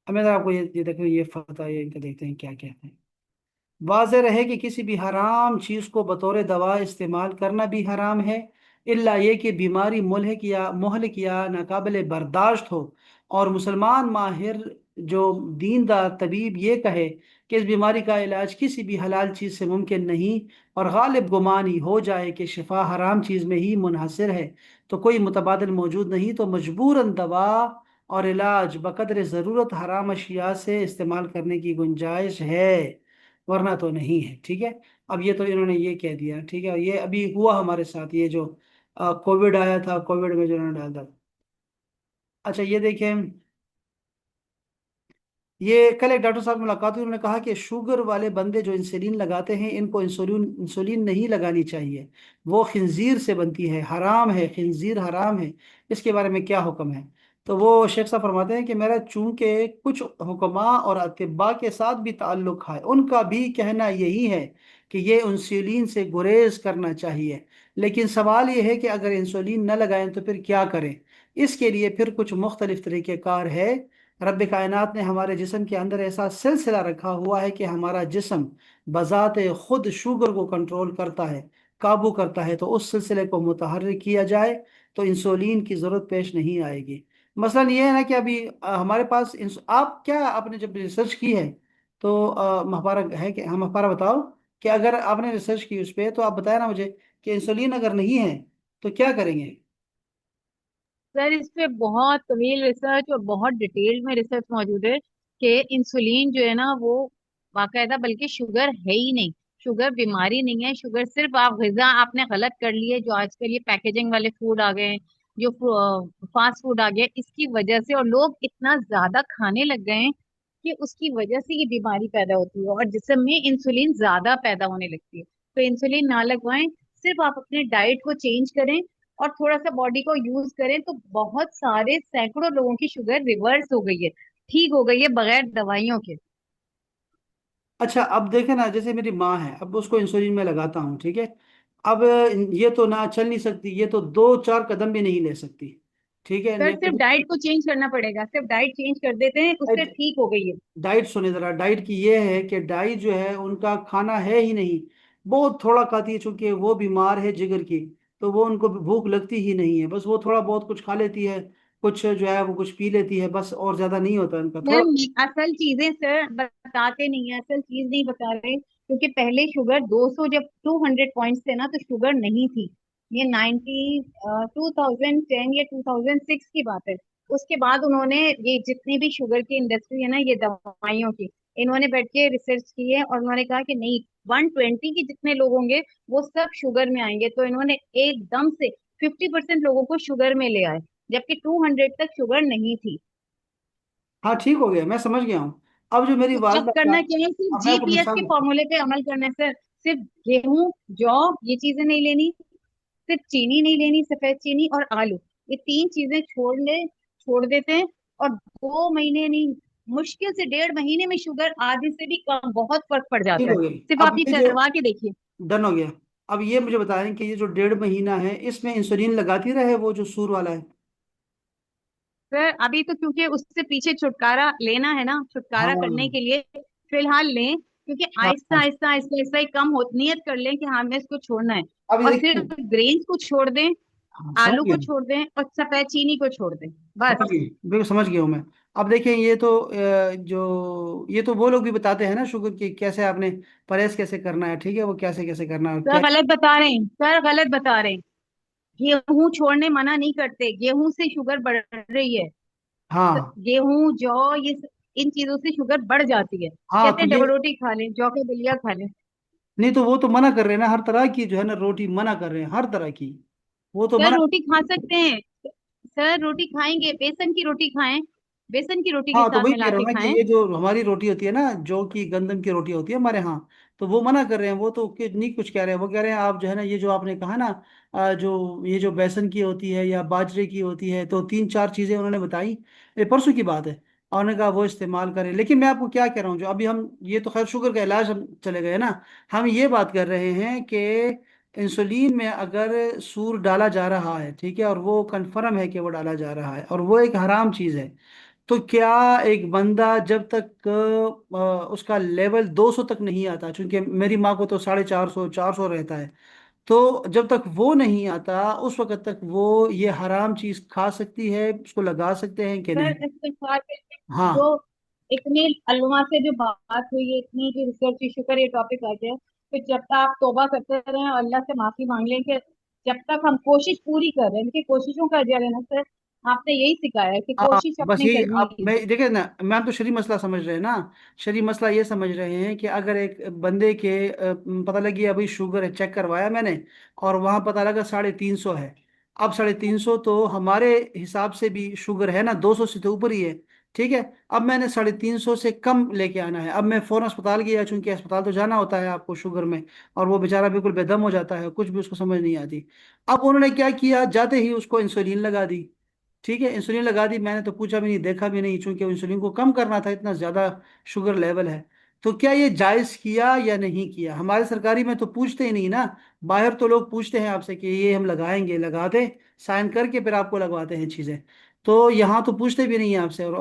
اب میں آپ کو یہ دیکھیں، یہ فتح یہ ان کا دیکھتے ہیں کیا کہتے ہیں۔ واضح رہے کہ کسی بھی حرام چیز کو بطور دوا استعمال کرنا بھی حرام ہے، الا یہ کہ بیماری مہلک یا ناقابل برداشت ہو، اور مسلمان ماہر جو دیندار طبیب یہ کہے کہ اس بیماری کا علاج کسی بھی حلال چیز سے ممکن نہیں، اور غالب گمان ہی ہو جائے کہ شفا حرام چیز میں ہی منحصر ہے، تو کوئی متبادل موجود نہیں، تو مجبوراً دوا اور علاج بقدر ضرورت حرام اشیاء سے استعمال کرنے کی گنجائش ہے، ورنہ تو نہیں ہے، ٹھیک ہے۔ اب یہ تو انہوں نے یہ کہہ دیا، ٹھیک ہے، یہ ابھی ہوا ہمارے ساتھ، یہ جو کووڈ آیا تھا، کووڈ میں جو انہوں نے ڈالا تھا۔ اچھا یہ دیکھیں، یہ کل ایک ڈاکٹر صاحب سے ملاقات ہوئی، انہوں نے کہا کہ شوگر والے بندے جو انسولین لگاتے ہیں ان کو انسولین نہیں لگانی چاہیے، وہ خنزیر سے بنتی ہے، حرام ہے، خنزیر حرام ہے، اس کے بارے میں کیا حکم ہے؟ تو وہ شیخ صاحب فرماتے ہیں کہ میرا چونکہ کچھ حکماء اور اطباء کے ساتھ بھی تعلق ہے، ان کا بھی کہنا یہی ہے کہ یہ انسولین سے گریز کرنا چاہیے، لیکن سوال یہ ہے کہ اگر انسولین نہ لگائیں تو پھر کیا کریں؟ اس کے لیے پھر کچھ مختلف طریقہ کار ہے۔ رب کائنات نے ہمارے جسم کے اندر ایسا سلسلہ رکھا ہوا ہے کہ ہمارا جسم بذات خود شوگر کو کنٹرول کرتا ہے، قابو کرتا ہے، تو اس سلسلے کو متحرک کیا جائے تو انسولین کی ضرورت پیش نہیں آئے گی۔ मसला ये है ना कि अभी हमारे पास आप क्या आपने जब रिसर्च की है तो हमारा है कि हम हमारा बताओ कि अगर आपने रिसर्च की उस पर तो आप बताया ना मुझे कि इंसुलिन अगर नहीं है तो क्या करेंगे। सर इस पे बहुत तवील रिसर्च और बहुत डिटेल में रिसर्च मौजूद है कि इंसुलिन जो है ना वो बाकायदा, बल्कि शुगर है ही नहीं। शुगर बीमारी नहीं है, शुगर सिर्फ आप गजा आपने गलत कर ली है। जो आजकल ये पैकेजिंग वाले फूड आ गए हैं, जो फास्ट फूड आ गया, इसकी वजह से, और लोग इतना ज्यादा खाने लग गए हैं कि उसकी वजह से ये बीमारी पैदा होती है, और जिसम में इंसुलिन ज्यादा पैदा होने लगती है। तो इंसुलिन ना लगवाएं, सिर्फ आप अपने डाइट को चेंज करें और थोड़ा सा बॉडी को यूज करें, तो बहुत सारे सैकड़ों लोगों की शुगर रिवर्स हो गई है, ठीक हो गई है बगैर दवाइयों के। अच्छा अब देखे ना जैसे मेरी माँ है, अब उसको इंसुलिन में लगाता हूँ, ठीक है। अब ये तो ना चल नहीं सकती, ये तो 2-4 कदम भी नहीं ले सकती, ठीक है सर नहीं सिर्फ तो। डाइट को चेंज करना पड़ेगा, सिर्फ डाइट चेंज कर देते हैं उससे ठीक हो गई है। डाइट सुने जरा, डाइट की ये है कि डाइट जो है उनका खाना है ही नहीं, बहुत थोड़ा खाती है, चूंकि वो बीमार है जिगर की, तो वो उनको भी भूख लगती ही नहीं है, बस वो थोड़ा बहुत कुछ खा लेती है, कुछ जो है वो कुछ पी लेती है, बस और ज्यादा नहीं होता उनका सर थोड़ा। असल चीजें सर बताते नहीं है, असल चीज नहीं बता रहे, क्योंकि पहले शुगर 200, जब 200 पॉइंट्स थे ना, तो शुगर नहीं थी। ये 2010 या 2006 की बात है। उसके बाद उन्होंने, ये जितनी भी शुगर की इंडस्ट्री है ना, ये दवाइयों की, इन्होंने बैठ के रिसर्च की है और उन्होंने कहा कि नहीं, 120 के जितने लोग होंगे वो सब शुगर में आएंगे, तो इन्होंने एकदम से 50% लोगों को शुगर में ले आए, जबकि 200 तक शुगर नहीं थी। हाँ ठीक हो गया, मैं समझ गया हूँ। अब जो मेरी तो अब वालदा का, करना क्या है, सिर्फ अब मैं आपको जीपीएस मिसाल के देता हूँ। फॉर्मूले पे अमल करना है सर। सिर्फ गेहूं, जौ, ये चीजें नहीं लेनी, सिर्फ चीनी नहीं लेनी, सफेद चीनी और आलू, ये तीन चीजें छोड़ देते हैं, और 2 महीने नहीं, मुश्किल से 1.5 महीने में शुगर आधे से भी कम, बहुत फर्क पड़ ठीक जाता है। हो गया, सिर्फ अब आप ये ये जो करवा के देखिए। डन हो गया। अब ये मुझे बताएं कि ये जो 1.5 महीना है इसमें इंसुलिन लगाती रहे वो जो सूर वाला है। सर अभी तो क्योंकि उससे पीछे छुटकारा लेना है ना, छुटकारा करने हाँ के लिए फिलहाल लें, क्योंकि हाँ आहिस्ता हाँ। आहिस्ता आहिस्ता आहिस्ता ही कम हो, नियत कर लें कि हाँ हमें इसको छोड़ना है। अब ये और देखिए, सिर्फ ग्रेन्स को छोड़ दें, हाँ समझ आलू गया, को छोड़ दें और सफेद चीनी को छोड़ दें, समझ बस। गई, बिल्कुल समझ गया हूँ मैं। अब देखिए ये तो जो ये तो वो लोग भी बताते हैं ना शुगर की कैसे आपने परहेज कैसे करना है, ठीक है, वो कैसे कैसे करना है सर क्या। गलत बता रहे हैं, सर गलत बता रहे हैं। गेहूं छोड़ने मना नहीं करते, गेहूं से शुगर बढ़ रही है। हाँ गेहूं, जौ, इन चीजों से शुगर बढ़ जाती है। हाँ कहते तो हैं ये, डबल रोटी खा लें, जौ का दलिया खा लें। नहीं तो वो तो मना कर रहे हैं ना, हर तरह की जो है ना रोटी मना कर रहे हैं, हर तरह की, वो तो सर मना। रोटी खा सकते हैं, सर रोटी खाएंगे, बेसन की रोटी खाएं, बेसन की रोटी के हाँ तो साथ वही कह मिला रहा के हूँ ना कि खाएं। ये जो हमारी रोटी होती है ना, जौ की गंदम की रोटी होती है हमारे यहाँ, तो वो मना कर रहे हैं, वो तो नहीं कुछ कह रहे हैं, वो कह रहे हैं आप जो है ना ये जो आपने कहा ना, जो ये जो बेसन की होती है या बाजरे की होती है, तो 3-4 चीजें उन्होंने बताई, ये परसों की बात है, और उन्होंने कहा वो इस्तेमाल करें। लेकिन मैं आपको क्या कह रहा हूँ, जो अभी हम ये तो खैर शुगर का इलाज हम चले गए ना, हम ये बात कर रहे हैं कि इंसुलिन में अगर सूर डाला जा रहा है, ठीक है, और वो कन्फर्म है कि वो डाला जा रहा है और वो एक हराम चीज है, तो क्या एक बंदा जब तक उसका लेवल 200 तक नहीं आता, क्योंकि मेरी माँ को तो 450 400 रहता है, तो जब तक वो नहीं आता उस वक्त तक वो ये हराम चीज खा सकती है, उसको लगा सकते हैं कि सर नहीं। इस्तेमाल जो हाँ इतनी अलवा से जो बात हुई है, इतनी जो रिसर्च इशू पर ये टॉपिक आ गया, तो जब तक आप तौबा करते रहें और अल्लाह से माफी मांग लें कि जब तक हम कोशिश पूरी कर रहे हैं, इनकी कोशिशों का अजर है ना सर। आपने यही सिखाया है कि हाँ, कोशिश बस अपने यही करनी आप है। मैं देखे ना, मैम तो शरी मसला समझ रहे हैं ना, शरी मसला ये समझ रहे हैं कि अगर एक बंदे के पता लगी अभी शुगर है, चेक करवाया मैंने और वहां पता लगा 350 है। अब 350 तो हमारे हिसाब से भी शुगर है ना 200 से तो ऊपर ही है, ठीक है। अब मैंने 350 से कम लेके आना है, अब मैं फौरन अस्पताल गया, चूंकि अस्पताल तो जाना होता है आपको शुगर में, और वो बेचारा बिल्कुल बेदम हो जाता है, कुछ भी उसको समझ नहीं आती। अब उन्होंने क्या किया, जाते ही उसको इंसुलिन लगा दी, ठीक है, इंसुलिन लगा दी, मैंने तो पूछा भी नहीं देखा भी नहीं, चूंकि इंसुलिन को कम करना था, इतना ज्यादा शुगर लेवल है। तो क्या ये जायज किया या नहीं किया, हमारे सरकारी में तो पूछते ही नहीं ना, बाहर तो लोग पूछते हैं आपसे कि ये हम लगाएंगे, लगाते साइन करके फिर आपको लगवाते हैं चीजें, तो यहाँ तो पूछते भी नहीं है आपसे, और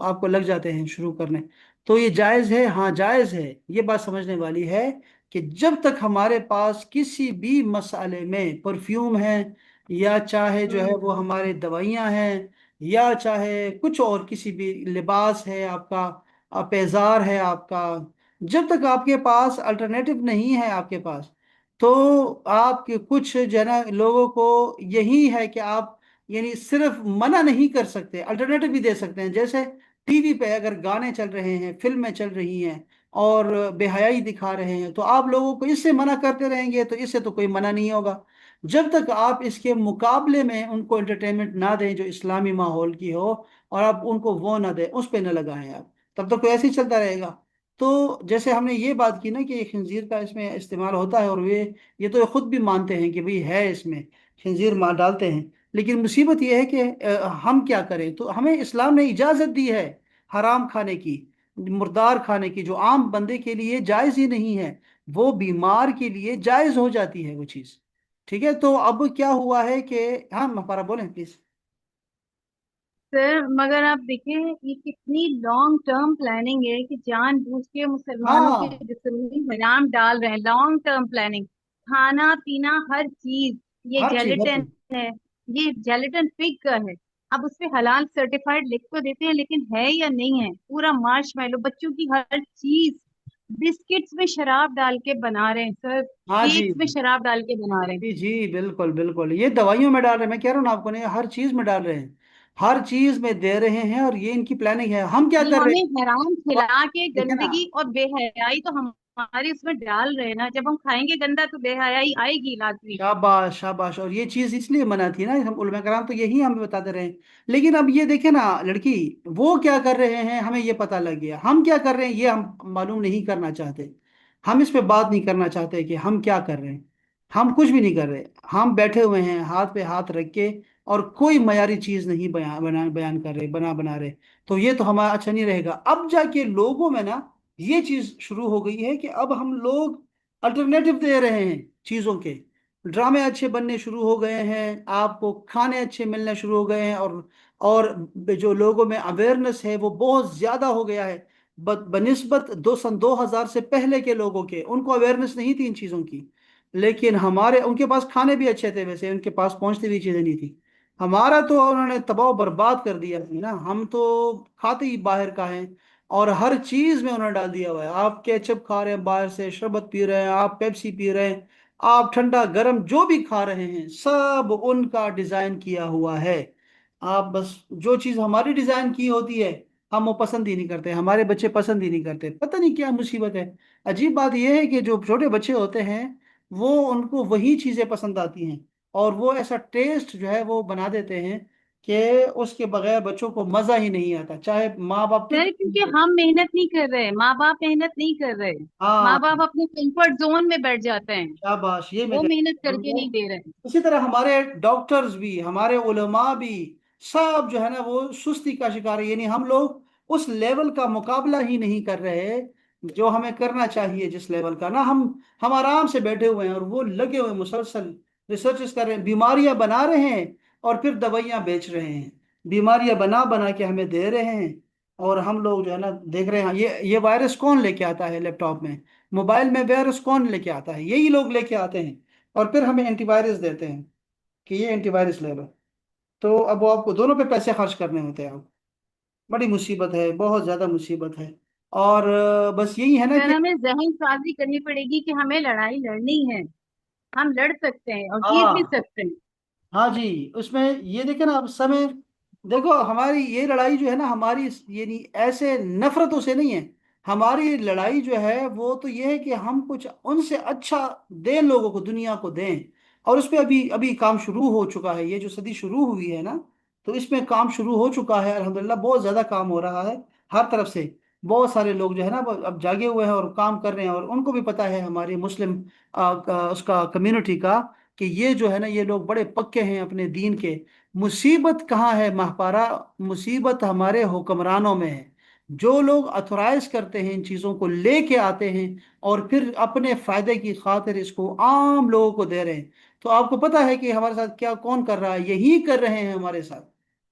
आपको लग जाते हैं शुरू करने। तो ये जायज है, हाँ जायज है, ये बात समझने वाली है कि जब तक हमारे पास किसी भी मसाले में परफ्यूम है या चाहे जो है वो हम्म। हमारे दवाइयाँ हैं या चाहे कुछ और किसी भी लिबास है आपका, पेजार है आपका, जब तक आपके पास अल्टरनेटिव नहीं है आपके पास, तो आपके कुछ जो है ना लोगों को यही है कि आप यानी सिर्फ मना नहीं कर सकते, अल्टरनेटिव भी दे सकते हैं। जैसे टीवी पे अगर गाने चल रहे हैं, फिल्में चल रही हैं और बेहयाई दिखा रहे हैं, तो आप लोगों को इससे मना करते रहेंगे तो इससे तो कोई मना नहीं होगा। जब तक आप इसके मुकाबले में उनको एंटरटेनमेंट ना दें जो इस्लामी माहौल की हो, और आप उनको वो ना दें, उस पे ना लगाएं आप, तब तक तो ऐसे ही चलता रहेगा। तो जैसे हमने ये बात की ना कि खंजीर का इसमें इस्तेमाल होता है, और ये तो खुद भी मानते हैं कि भाई है इसमें, खंजीर मार डालते हैं। लेकिन मुसीबत ये है कि हम क्या करें, तो हमें इस्लाम ने इजाज़त दी है हराम खाने की, मुर्दार खाने की, जो आम बंदे के लिए जायज़ ही नहीं है, वो बीमार के लिए जायज़ हो जाती है वो चीज़। ठीक है, तो अब क्या हुआ है कि, हाँ हमारा बोलें प्लीज। सर मगर आप देखें ये कितनी लॉन्ग टर्म प्लानिंग है कि जानबूझ के मुसलमानों के हाँ, जिस्म में हराम डाल रहे हैं। लॉन्ग टर्म प्लानिंग, खाना पीना हर चीज। ये हर चीज हर जेलेटिन चीज। है, ये जेलेटिन पिग का है। अब उस पे हलाल सर्टिफाइड लिख तो देते हैं, लेकिन है या नहीं है। पूरा मार्शमैलो, बच्चों की हर चीज, बिस्किट्स में शराब डाल के बना रहे हैं सर, हाँ जी, केक्स में शराब डाल के बना रहे हैं। जी जी, बिल्कुल बिल्कुल, ये दवाइयों में डाल रहे हैं, मैं कह रहा हूँ ना आपको, नहीं हर चीज में डाल रहे हैं, हर चीज में दे रहे हैं, और ये इनकी प्लानिंग है। हम क्या ये कर रहे हमें हैं? हराम वो खिला के देखे ना, गंदगी और बेहयाई तो हमारे उसमें डाल रहे हैं ना। जब हम खाएंगे गंदा तो बेहयाई आएगी लाजमी। शाबाश शाबाश, और ये चीज इसलिए मना थी ना, हम उलमा कराम तो यही हमें बताते रहे। लेकिन अब ये देखे ना लड़की, वो क्या कर रहे हैं हमें ये पता लग गया, हम क्या कर रहे हैं ये हम मालूम नहीं करना चाहते। हम इस पे बात नहीं करना चाहते कि हम क्या कर रहे हैं। हम कुछ भी नहीं कर रहे, हम बैठे हुए हैं हाथ पे हाथ रख के, और कोई मयारी चीज नहीं बयान कर रहे, बना रहे। तो ये तो हमारा अच्छा नहीं रहेगा। अब जाके लोगों में ना ये चीज शुरू हो गई है कि अब हम लोग अल्टरनेटिव दे रहे हैं चीजों के, ड्रामे अच्छे बनने शुरू हो गए हैं, आपको खाने अच्छे मिलने शुरू हो गए हैं, और जो लोगों में अवेयरनेस है वो बहुत ज्यादा हो गया है। बनिस्बत 2000 से पहले के लोगों के, उनको अवेयरनेस नहीं थी इन चीज़ों की। लेकिन हमारे, उनके पास खाने भी अच्छे थे वैसे, उनके पास पहुंचती हुई चीज़ें नहीं थी। हमारा तो उन्होंने तबाह बर्बाद कर दिया है ना, हम तो खाते ही बाहर का हैं, और हर चीज़ में उन्होंने डाल दिया हुआ है। आप केचप खा रहे हैं बाहर से, शरबत पी रहे हैं, आप पेप्सी पी रहे हैं, आप ठंडा गरम जो भी खा रहे हैं, सब उनका डिजाइन किया हुआ है। आप बस जो चीज हमारी डिजाइन की होती है हम वो पसंद ही नहीं करते, हमारे बच्चे पसंद ही नहीं करते, पता नहीं क्या मुसीबत है। अजीब बात यह है कि जो छोटे बच्चे होते हैं वो, उनको वही चीजें पसंद आती हैं, और वो ऐसा टेस्ट जो है वो बना देते हैं कि उसके बगैर बच्चों को मजा ही नहीं आता, चाहे माँ बाप सर कितना क्योंकि भी हो। हम मेहनत नहीं कर रहे, माँ बाप मेहनत नहीं कर रहे। हाँ, माँ बाप अपने कंफर्ट जोन में बैठ जाते हैं, शाबाश, ये मैं वो कह मेहनत रहा करके नहीं हूँ। दे रहे। इसी तरह हमारे डॉक्टर्स भी, हमारे उलमा भी, सब जो है ना वो सुस्ती का शिकार है। यानी हम लोग उस लेवल का मुकाबला ही नहीं कर रहे जो हमें करना चाहिए, जिस लेवल का ना, हम आराम से बैठे हुए हैं, और वो लगे हुए हैं, मुसलसल रिसर्चेस कर रहे हैं, बीमारियां बना रहे हैं, और फिर दवाइयां बेच रहे हैं, बीमारियां बना बना के हमें दे रहे हैं। और हम लोग जो है ना देख रहे हैं, ये वायरस कौन लेके आता है लैपटॉप में, मोबाइल में वायरस कौन लेके आता है, यही लोग लेके आते हैं, और फिर हमें एंटीवायरस देते हैं कि ये एंटीवायरस ले लो। तो अब वो आपको दोनों पे पैसे खर्च करने होते हैं। अब बड़ी मुसीबत है, बहुत ज्यादा मुसीबत है। और बस यही है ना सर कि, हमें जहन साजी करनी पड़ेगी कि हमें लड़ाई लड़नी है। हम लड़ सकते हैं और जीत भी हाँ सकते हैं। हाँ जी, उसमें ये देखे ना अब समय, देखो हमारी ये लड़ाई जो है ना, हमारी ये नहीं ऐसे नफरतों से नहीं है, हमारी लड़ाई जो है वो तो ये है कि हम कुछ उनसे अच्छा दें, लोगों को, दुनिया को दें। और उस पर अभी अभी काम शुरू हो चुका है, ये जो सदी शुरू हुई है ना, तो इसमें काम शुरू हो चुका है अल्हम्दुलिल्लाह, बहुत ज्यादा काम हो रहा है हर तरफ से। बहुत सारे लोग जो है ना अब जागे हुए हैं और काम कर रहे हैं, और उनको भी पता है हमारी मुस्लिम उसका कम्युनिटी का, कि ये जो है ना ये लोग बड़े पक्के हैं अपने दीन के। मुसीबत कहाँ है महपारा, मुसीबत हमारे हुक्मरानों में है, जो लोग अथोराइज करते हैं, इन चीज़ों को लेके आते हैं, और फिर अपने फायदे की खातिर इसको आम लोगों को दे रहे हैं। तो आपको पता है कि हमारे साथ क्या कौन कर रहा है, यही कर रहे हैं हमारे साथ।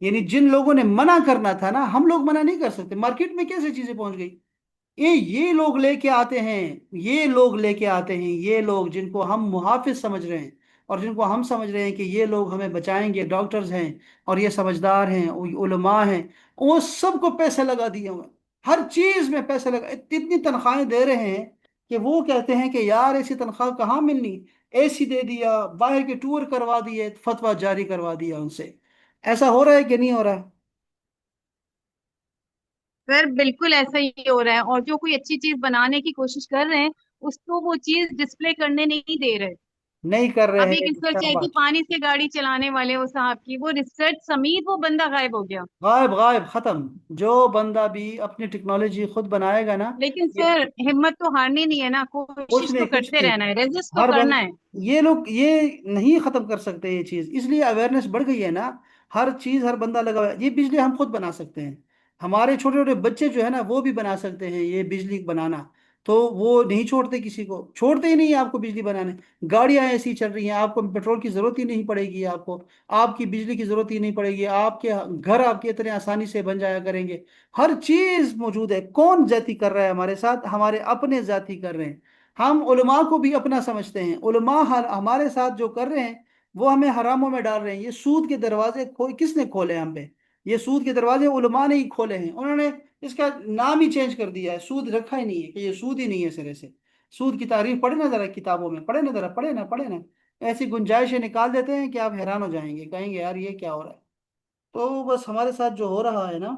यानी जिन लोगों ने मना करना था ना, हम लोग मना नहीं कर सकते, मार्केट में कैसे चीजें पहुंच गई, ये लोग लेके आते हैं, ये लोग लेके आते हैं, ये लोग जिनको हम मुहाफिज समझ रहे हैं, اور जिनको हम समझ रहे हैं कि ये लोग हमें बचाएंगे, डॉक्टर्स हैं और ये समझदार हैं, उलमा हैं, वो सबको पैसे लगा दिए हुए हैं। हर चीज में पैसे लगा, इतनी इतनी तनख्वाहें दे रहे हैं कि वो कहते हैं कि यार ऐसी तनख्वाह कहाँ मिलनी। एसी दे दिया, बाहर के टूर करवा दिए, फतवा जारी करवा दिया उनसे। ऐसा हो रहा है कि नहीं हो रहा है? सर बिल्कुल ऐसा ही हो रहा है, और जो कोई अच्छी चीज बनाने की कोशिश कर रहे हैं उसको वो चीज डिस्प्ले करने नहीं दे रहे। नहीं कर रहे अभी एक हैं, रिसर्च क्या आई थी बात। पानी से गाड़ी चलाने वाले वो साहब की, वो रिसर्च समेत वो बंदा गायब हो गया। गायब, गायब, खत्म। जो बंदा भी अपनी टेक्नोलॉजी खुद बनाएगा ना, लेकिन ये सर हिम्मत तो हारनी नहीं है ना, कुछ कोशिश तो नहीं, कुछ करते नहीं। रहना है, रेजिस्ट तो हर करना बंद है। ये लोग ये नहीं खत्म कर सकते ये चीज, इसलिए अवेयरनेस बढ़ गई है ना। हर चीज, हर बंदा लगा हुआ है। ये बिजली हम खुद बना सकते हैं, हमारे छोटे छोटे बच्चे जो है ना वो भी बना सकते हैं ये बिजली बनाना। तो वो नहीं छोड़ते, किसी को छोड़ते ही नहीं है आपको बिजली बनाने। गाड़ियां ऐसी चल रही हैं, आपको पेट्रोल की जरूरत ही नहीं पड़ेगी, आपको आपकी बिजली की जरूरत ही नहीं पड़ेगी, आपके घर आपके इतने आसानी से बन जाया करेंगे। हर चीज मौजूद है। कौन जाति कर रहा है हमारे साथ? हमारे अपने जाति कर रहे हैं। हम उलमा को भी अपना समझते हैं, उलमा हमारे साथ जो कर रहे हैं वो हमें हरामों में डाल रहे हैं। ये सूद के दरवाजे किसने खोले हम पे? ये सूद के दरवाजे उलमा ने ही खोले हैं। उन्होंने इसका नाम ही चेंज कर दिया है, सूद रखा ही नहीं है कि ये सूद ही नहीं है सिरे से। सूद की तारीफ पढ़े ना जरा किताबों में, पढ़े ना जरा, पढ़े ना, पढ़े ना। ऐसी गुंजाइशें निकाल देते हैं कि आप हैरान हो जाएंगे, कहेंगे यार ये क्या हो रहा है। तो बस हमारे साथ जो हो रहा है ना,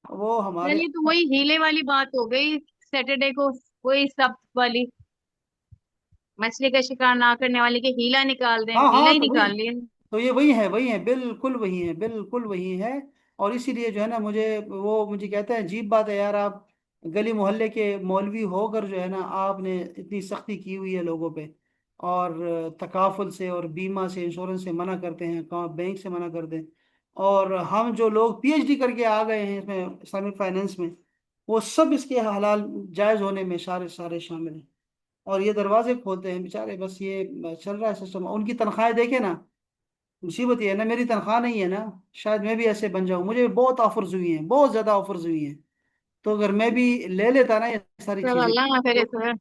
वो हमारे। चलिए, तो वही हीले वाली बात हो गई सैटरडे को, वही सब वाली, मछली का शिकार ना करने वाले के हीला निकाल दें, हाँ हीला हाँ, ही तो वही, निकाल लिए। तो ये वही है, वही है, बिल्कुल वही है, बिल्कुल वही है। और इसीलिए जो है ना, मुझे कहता है अजीब बात है यार, आप गली मोहल्ले के मौलवी होकर जो है ना आपने इतनी सख्ती की हुई है लोगों पे, और तकाफुल से और बीमा से, इंश्योरेंस से मना करते हैं, अकाउंट बैंक से मना करते हैं। और हम जो लोग पीएचडी करके आ गए हैं इसमें, इस्लामिक फाइनेंस में, वो सब इसके हलाल जायज होने में सारे सारे शामिल हैं। और ये दरवाजे खोलते हैं बेचारे, बस ये चल रहा है सिस्टम। उनकी तनख्वाहें देखे ना, मुसीबत ये है ना, मेरी तनख्वाह नहीं है ना, शायद मैं भी ऐसे बन जाऊं। मुझे बहुत ऑफर्स हुई हैं, बहुत ज्यादा ऑफर्स हुई हैं। तो अगर मैं भी ले लेता ना ये सारी सब चीजें, अल्लाह ना करे तो सर।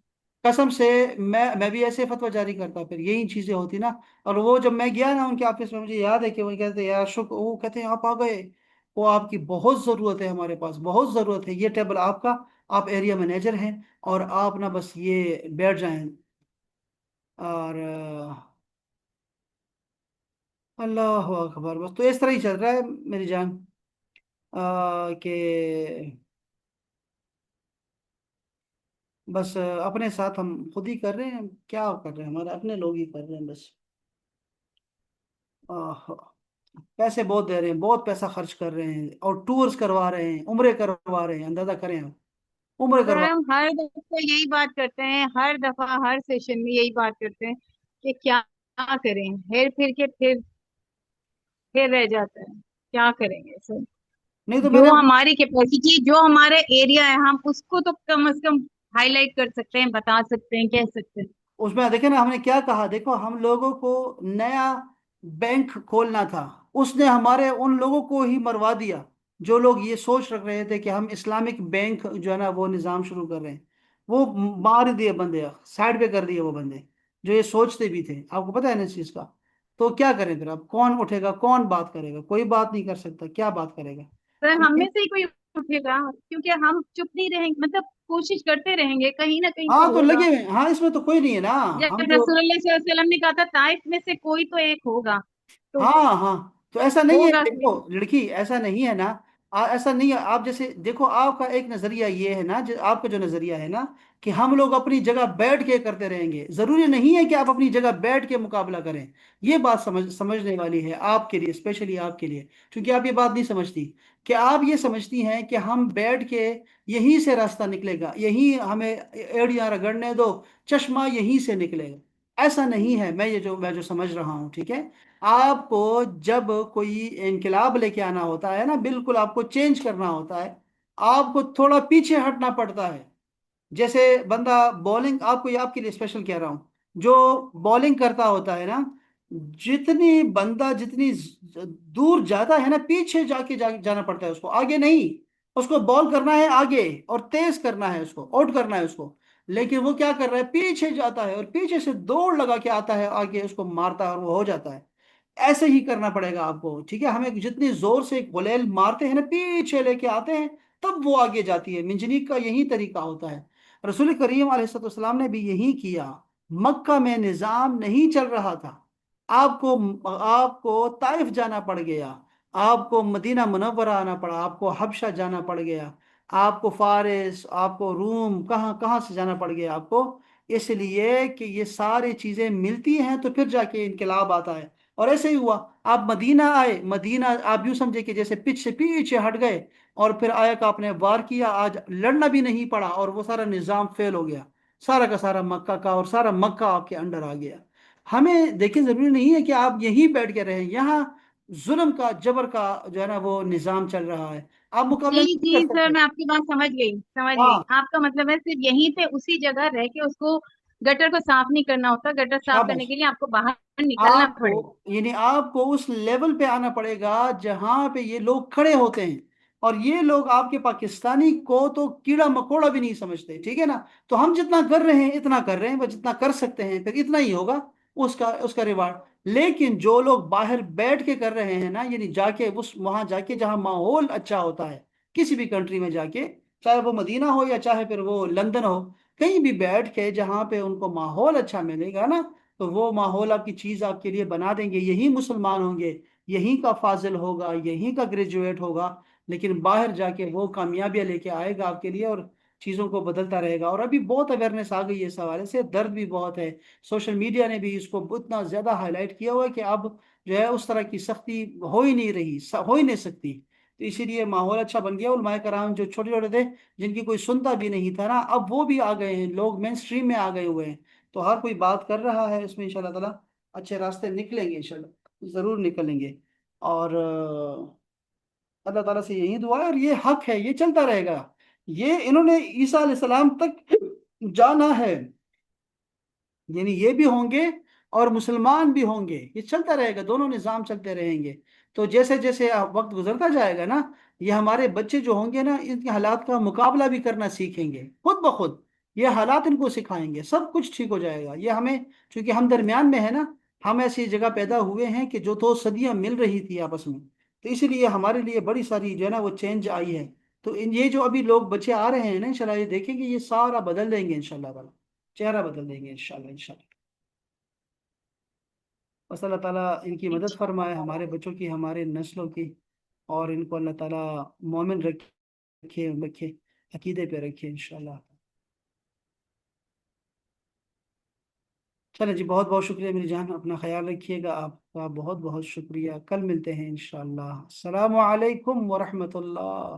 कसम से मैं भी ऐसे फतवा जारी करता, फिर यही चीजें होती ना। और वो जब मैं गया ना उनके ऑफिस में, मुझे याद है कि वो कहते यार शुक्र, वो कहते हैं आप आ गए, वो आपकी बहुत जरूरत है, हमारे पास बहुत जरूरत है, ये टेबल आपका, आप एरिया मैनेजर हैं, और आप ना बस ये बैठ जाएं। और अल्लाह अकबर, बस तो इस तरह ही चल रहा है मेरी जान। कि बस अपने साथ हम खुद ही कर रहे हैं, क्या कर रहे हैं, हमारे अपने लोग ही कर रहे हैं बस। आह, पैसे बहुत दे रहे हैं, बहुत पैसा खर्च कर रहे हैं, और टूर्स करवा रहे हैं, उम्रे करवा रहे हैं, अंदाजा करें आप, उम्रे सर करवा। हम हर दफा यही बात करते हैं, हर दफा हर सेशन में यही बात करते हैं कि क्या करें, हेर फिर के फिर रह जाता है। क्या करेंगे सर? नहीं तो जो मैंने अपना, हमारी कैपेसिटी, जो हमारे एरिया है, हम उसको तो कम से कम हाईलाइट कर सकते हैं, बता सकते हैं, कह सकते हैं। उसमें देखे ना हमने क्या कहा, देखो हम लोगों को नया बैंक खोलना था, उसने हमारे उन लोगों को ही मरवा दिया जो लोग ये सोच रख रहे थे कि हम इस्लामिक बैंक जो है ना वो निज़ाम शुरू कर रहे हैं। वो मार दिए बंदे, साइड पे कर दिए वो बंदे जो ये सोचते भी थे। आपको पता है ना इस चीज़ का। तो क्या करें फिर? अब कौन उठेगा, कौन बात करेगा? कोई बात नहीं कर सकता, क्या बात करेगा? सर हम कोई। में से ही कोई उठेगा, क्योंकि हम चुप नहीं रहेंगे, मतलब कोशिश करते रहेंगे, कहीं ना कहीं हाँ तो तो होगा। लगे हुए हैं। हाँ, इसमें तो कोई नहीं है ना। हम जब जो, रसूलुल्लाह सल्लल्लाहु अलैहि वसल्लम ने कहा था ताइफ में से कोई तो एक होगा, तो हाँ हाँ, तो ऐसा नहीं है, होगा। देखो लड़की, ऐसा नहीं है ना। ऐसा नहीं है। आप जैसे देखो, आपका एक नजरिया ये है ना, आपका जो नजरिया है ना, कि हम लोग अपनी जगह बैठ के करते रहेंगे। जरूरी नहीं है कि आप अपनी जगह बैठ के मुकाबला करें। ये बात समझने वाली है आपके लिए, स्पेशली आपके लिए, क्योंकि आप ये बात नहीं समझती। कि आप ये समझती हैं कि हम बैठ के यहीं से रास्ता निकलेगा, यहीं हमें एड़ियां रगड़ने दो, चश्मा यहीं से निकलेगा। ऐसा नहीं है। मैं जो समझ रहा हूँ, ठीक है। आपको जब कोई इनकलाब लेके आना होता है ना, बिल्कुल आपको चेंज करना होता है, आपको थोड़ा पीछे हटना पड़ता है। जैसे बंदा बॉलिंग, आपको ये आपके लिए स्पेशल कह रहा हूँ, जो बॉलिंग करता होता है ना, जितनी दूर जाता है ना, पीछे जाना पड़ता है उसको, आगे नहीं। उसको बॉल करना है आगे, और तेज करना है उसको, आउट करना है उसको। لیکن وہ کیا کر رہا ہے، پیچھے جاتا ہے اور پیچھے سے دوڑ لگا کے آتا ہے آگے، اس کو مارتا ہے اور وہ ہو جاتا ہے۔ ایسے ہی کرنا پڑے گا آپ کو، ٹھیک ہے؟ ہمیں جتنی زور سے غلیل مارتے ہیں نا، پیچھے لے کے آتے ہیں، تب وہ آگے جاتی ہے۔ منجنیق کا یہی طریقہ ہوتا ہے۔ رسول کریم علیہ السلام نے بھی یہی کیا۔ مکہ میں نظام نہیں چل رہا تھا، آپ کو آپ کو طائف جانا پڑ گیا، آپ کو مدینہ منورہ آنا پڑا، آپ کو حبشہ جانا پڑ گیا، آپ کو فارس، آپ کو روم، کہاں کہاں سے جانا پڑ گیا آپ کو، اس لیے کہ یہ ساری چیزیں ملتی ہیں تو پھر جا کے انقلاب آتا ہے۔ اور ایسے ہی ہوا، آپ مدینہ آئے، مدینہ آپ یوں سمجھے کہ جیسے پیچھے سے پیچھے ہٹ گئے، اور پھر آیا کہ آپ نے وار کیا، آج لڑنا بھی نہیں پڑا، اور وہ سارا نظام فیل ہو گیا، سارا کا سارا مکہ کا، اور سارا مکہ آپ کے انڈر آ گیا۔ ہمیں دیکھیں، ضروری نہیں ہے کہ آپ یہیں بیٹھ کے رہیں، یہاں ظلم کا، جبر کا جو ہے نا وہ نظام چل رہا ہے، آپ مقابلہ جی نہیں جی کر سر، سکتے۔ میں آپ کی بات سمجھ گئی، سمجھ گئی۔ ہاں، آپ کا مطلب ہے صرف یہیں پہ اسی جگہ رہ کے اس کو گٹر کو صاف نہیں کرنا ہوتا، گٹر صاف کرنے شاباش۔ کے لیے آپ کو باہر نکلنا آپ کو پڑے گا۔ یعنی آپ کو اس لیول پہ آنا پڑے گا جہاں پہ یہ لوگ کھڑے ہوتے ہیں، اور یہ لوگ آپ کے پاکستانی کو تو کیڑا مکوڑا بھی نہیں سمجھتے، ٹھیک ہے نا؟ تو ہم جتنا کر رہے ہیں اتنا کر رہے ہیں، بس جتنا کر سکتے ہیں پھر اتنا ہی ہوگا اس کا ریوارڈ۔ لیکن جو لوگ باہر بیٹھ کے کر رہے ہیں نا، یعنی جا کے وہاں جا کے جہاں ماحول اچھا ہوتا ہے، کسی بھی کنٹری میں جا کے، چاہے وہ مدینہ ہو یا چاہے پھر وہ لندن ہو، کہیں بھی بیٹھ کے جہاں پہ ان کو ماحول اچھا ملے گا نا، تو وہ ماحول آپ کی چیز آپ کے لیے بنا دیں گے، یہی مسلمان ہوں گے، یہیں کا فاضل ہوگا، یہیں کا گریجویٹ ہوگا، لیکن باہر جا کے وہ کامیابیاں لے کے آئے گا آپ کے لیے، اور چیزوں کو بدلتا رہے گا۔ اور ابھی بہت اویئرنیس آ گئی ہے اس حوالے سے، درد بھی بہت ہے، سوشل میڈیا نے بھی اس کو اتنا زیادہ ہائی لائٹ کیا ہوا ہے کہ اب جو ہے اس طرح کی سختی ہو ہی نہیں رہی، ہو ہی نہیں سکتی۔ تو اسی لیے ماحول اچھا بن گیا، علماء کرام جو چھوٹے چھوٹے تھے، جن کی کوئی سنتا بھی نہیں تھا نا، اب وہ بھی آ گئے ہیں، لوگ مین اسٹریم میں آ گئے ہوئے ہیں، تو ہر کوئی بات کر رہا ہے اس میں، ان شاء اللہ تعالیٰ اچھے راستے نکلیں گے، انشاءاللہ ضرور نکلیں گے۔ اور اللہ تعالیٰ سے یہی دعا ہے، اور یہ حق ہے، یہ چلتا رہے گا، یہ انہوں نے عیسیٰ علیہ السلام تک جانا ہے، یعنی یہ بھی ہوں گے اور مسلمان بھی ہوں گے، یہ چلتا رہے گا، دونوں نظام چلتے رہیں گے۔ تو جیسے جیسے وقت گزرتا جائے گا نا، یہ ہمارے بچے جو ہوں گے نا، ان کے حالات کا مقابلہ بھی کرنا سیکھیں گے خود بخود، یہ حالات ان کو سکھائیں گے، سب کچھ ٹھیک ہو جائے گا۔ یہ ہمیں، چونکہ ہم درمیان میں ہے نا، ہم ایسی جگہ پیدا ہوئے ہیں کہ جو تو صدیاں مل رہی تھی آپس میں، تو اسی لیے ہمارے لیے بڑی ساری جو ہے نا وہ چینج آئی ہے۔ تو یہ جو ابھی لوگ بچے آ رہے ہیں نا، انشاءاللہ یہ دیکھیں گے، یہ سارا بدل دیں گے انشاءاللہ تعالیٰ، چہرہ بدل دیں گے انشاءاللہ انشاءاللہ۔ بس اللہ تعالیٰ ان کی مدد فرمائے، ہمارے بچوں کی، ہمارے نسلوں کی، اور ان کو اللہ تعالیٰ مومن رکھے عقیدے پہ رکھے انشاءاللہ۔ چلیں جی، بہت بہت شکریہ میری جان، اپنا خیال رکھیے گا، آپ کا بہت بہت شکریہ، کل ملتے ہیں انشاءاللہ۔ السلام علیکم ورحمۃ اللہ۔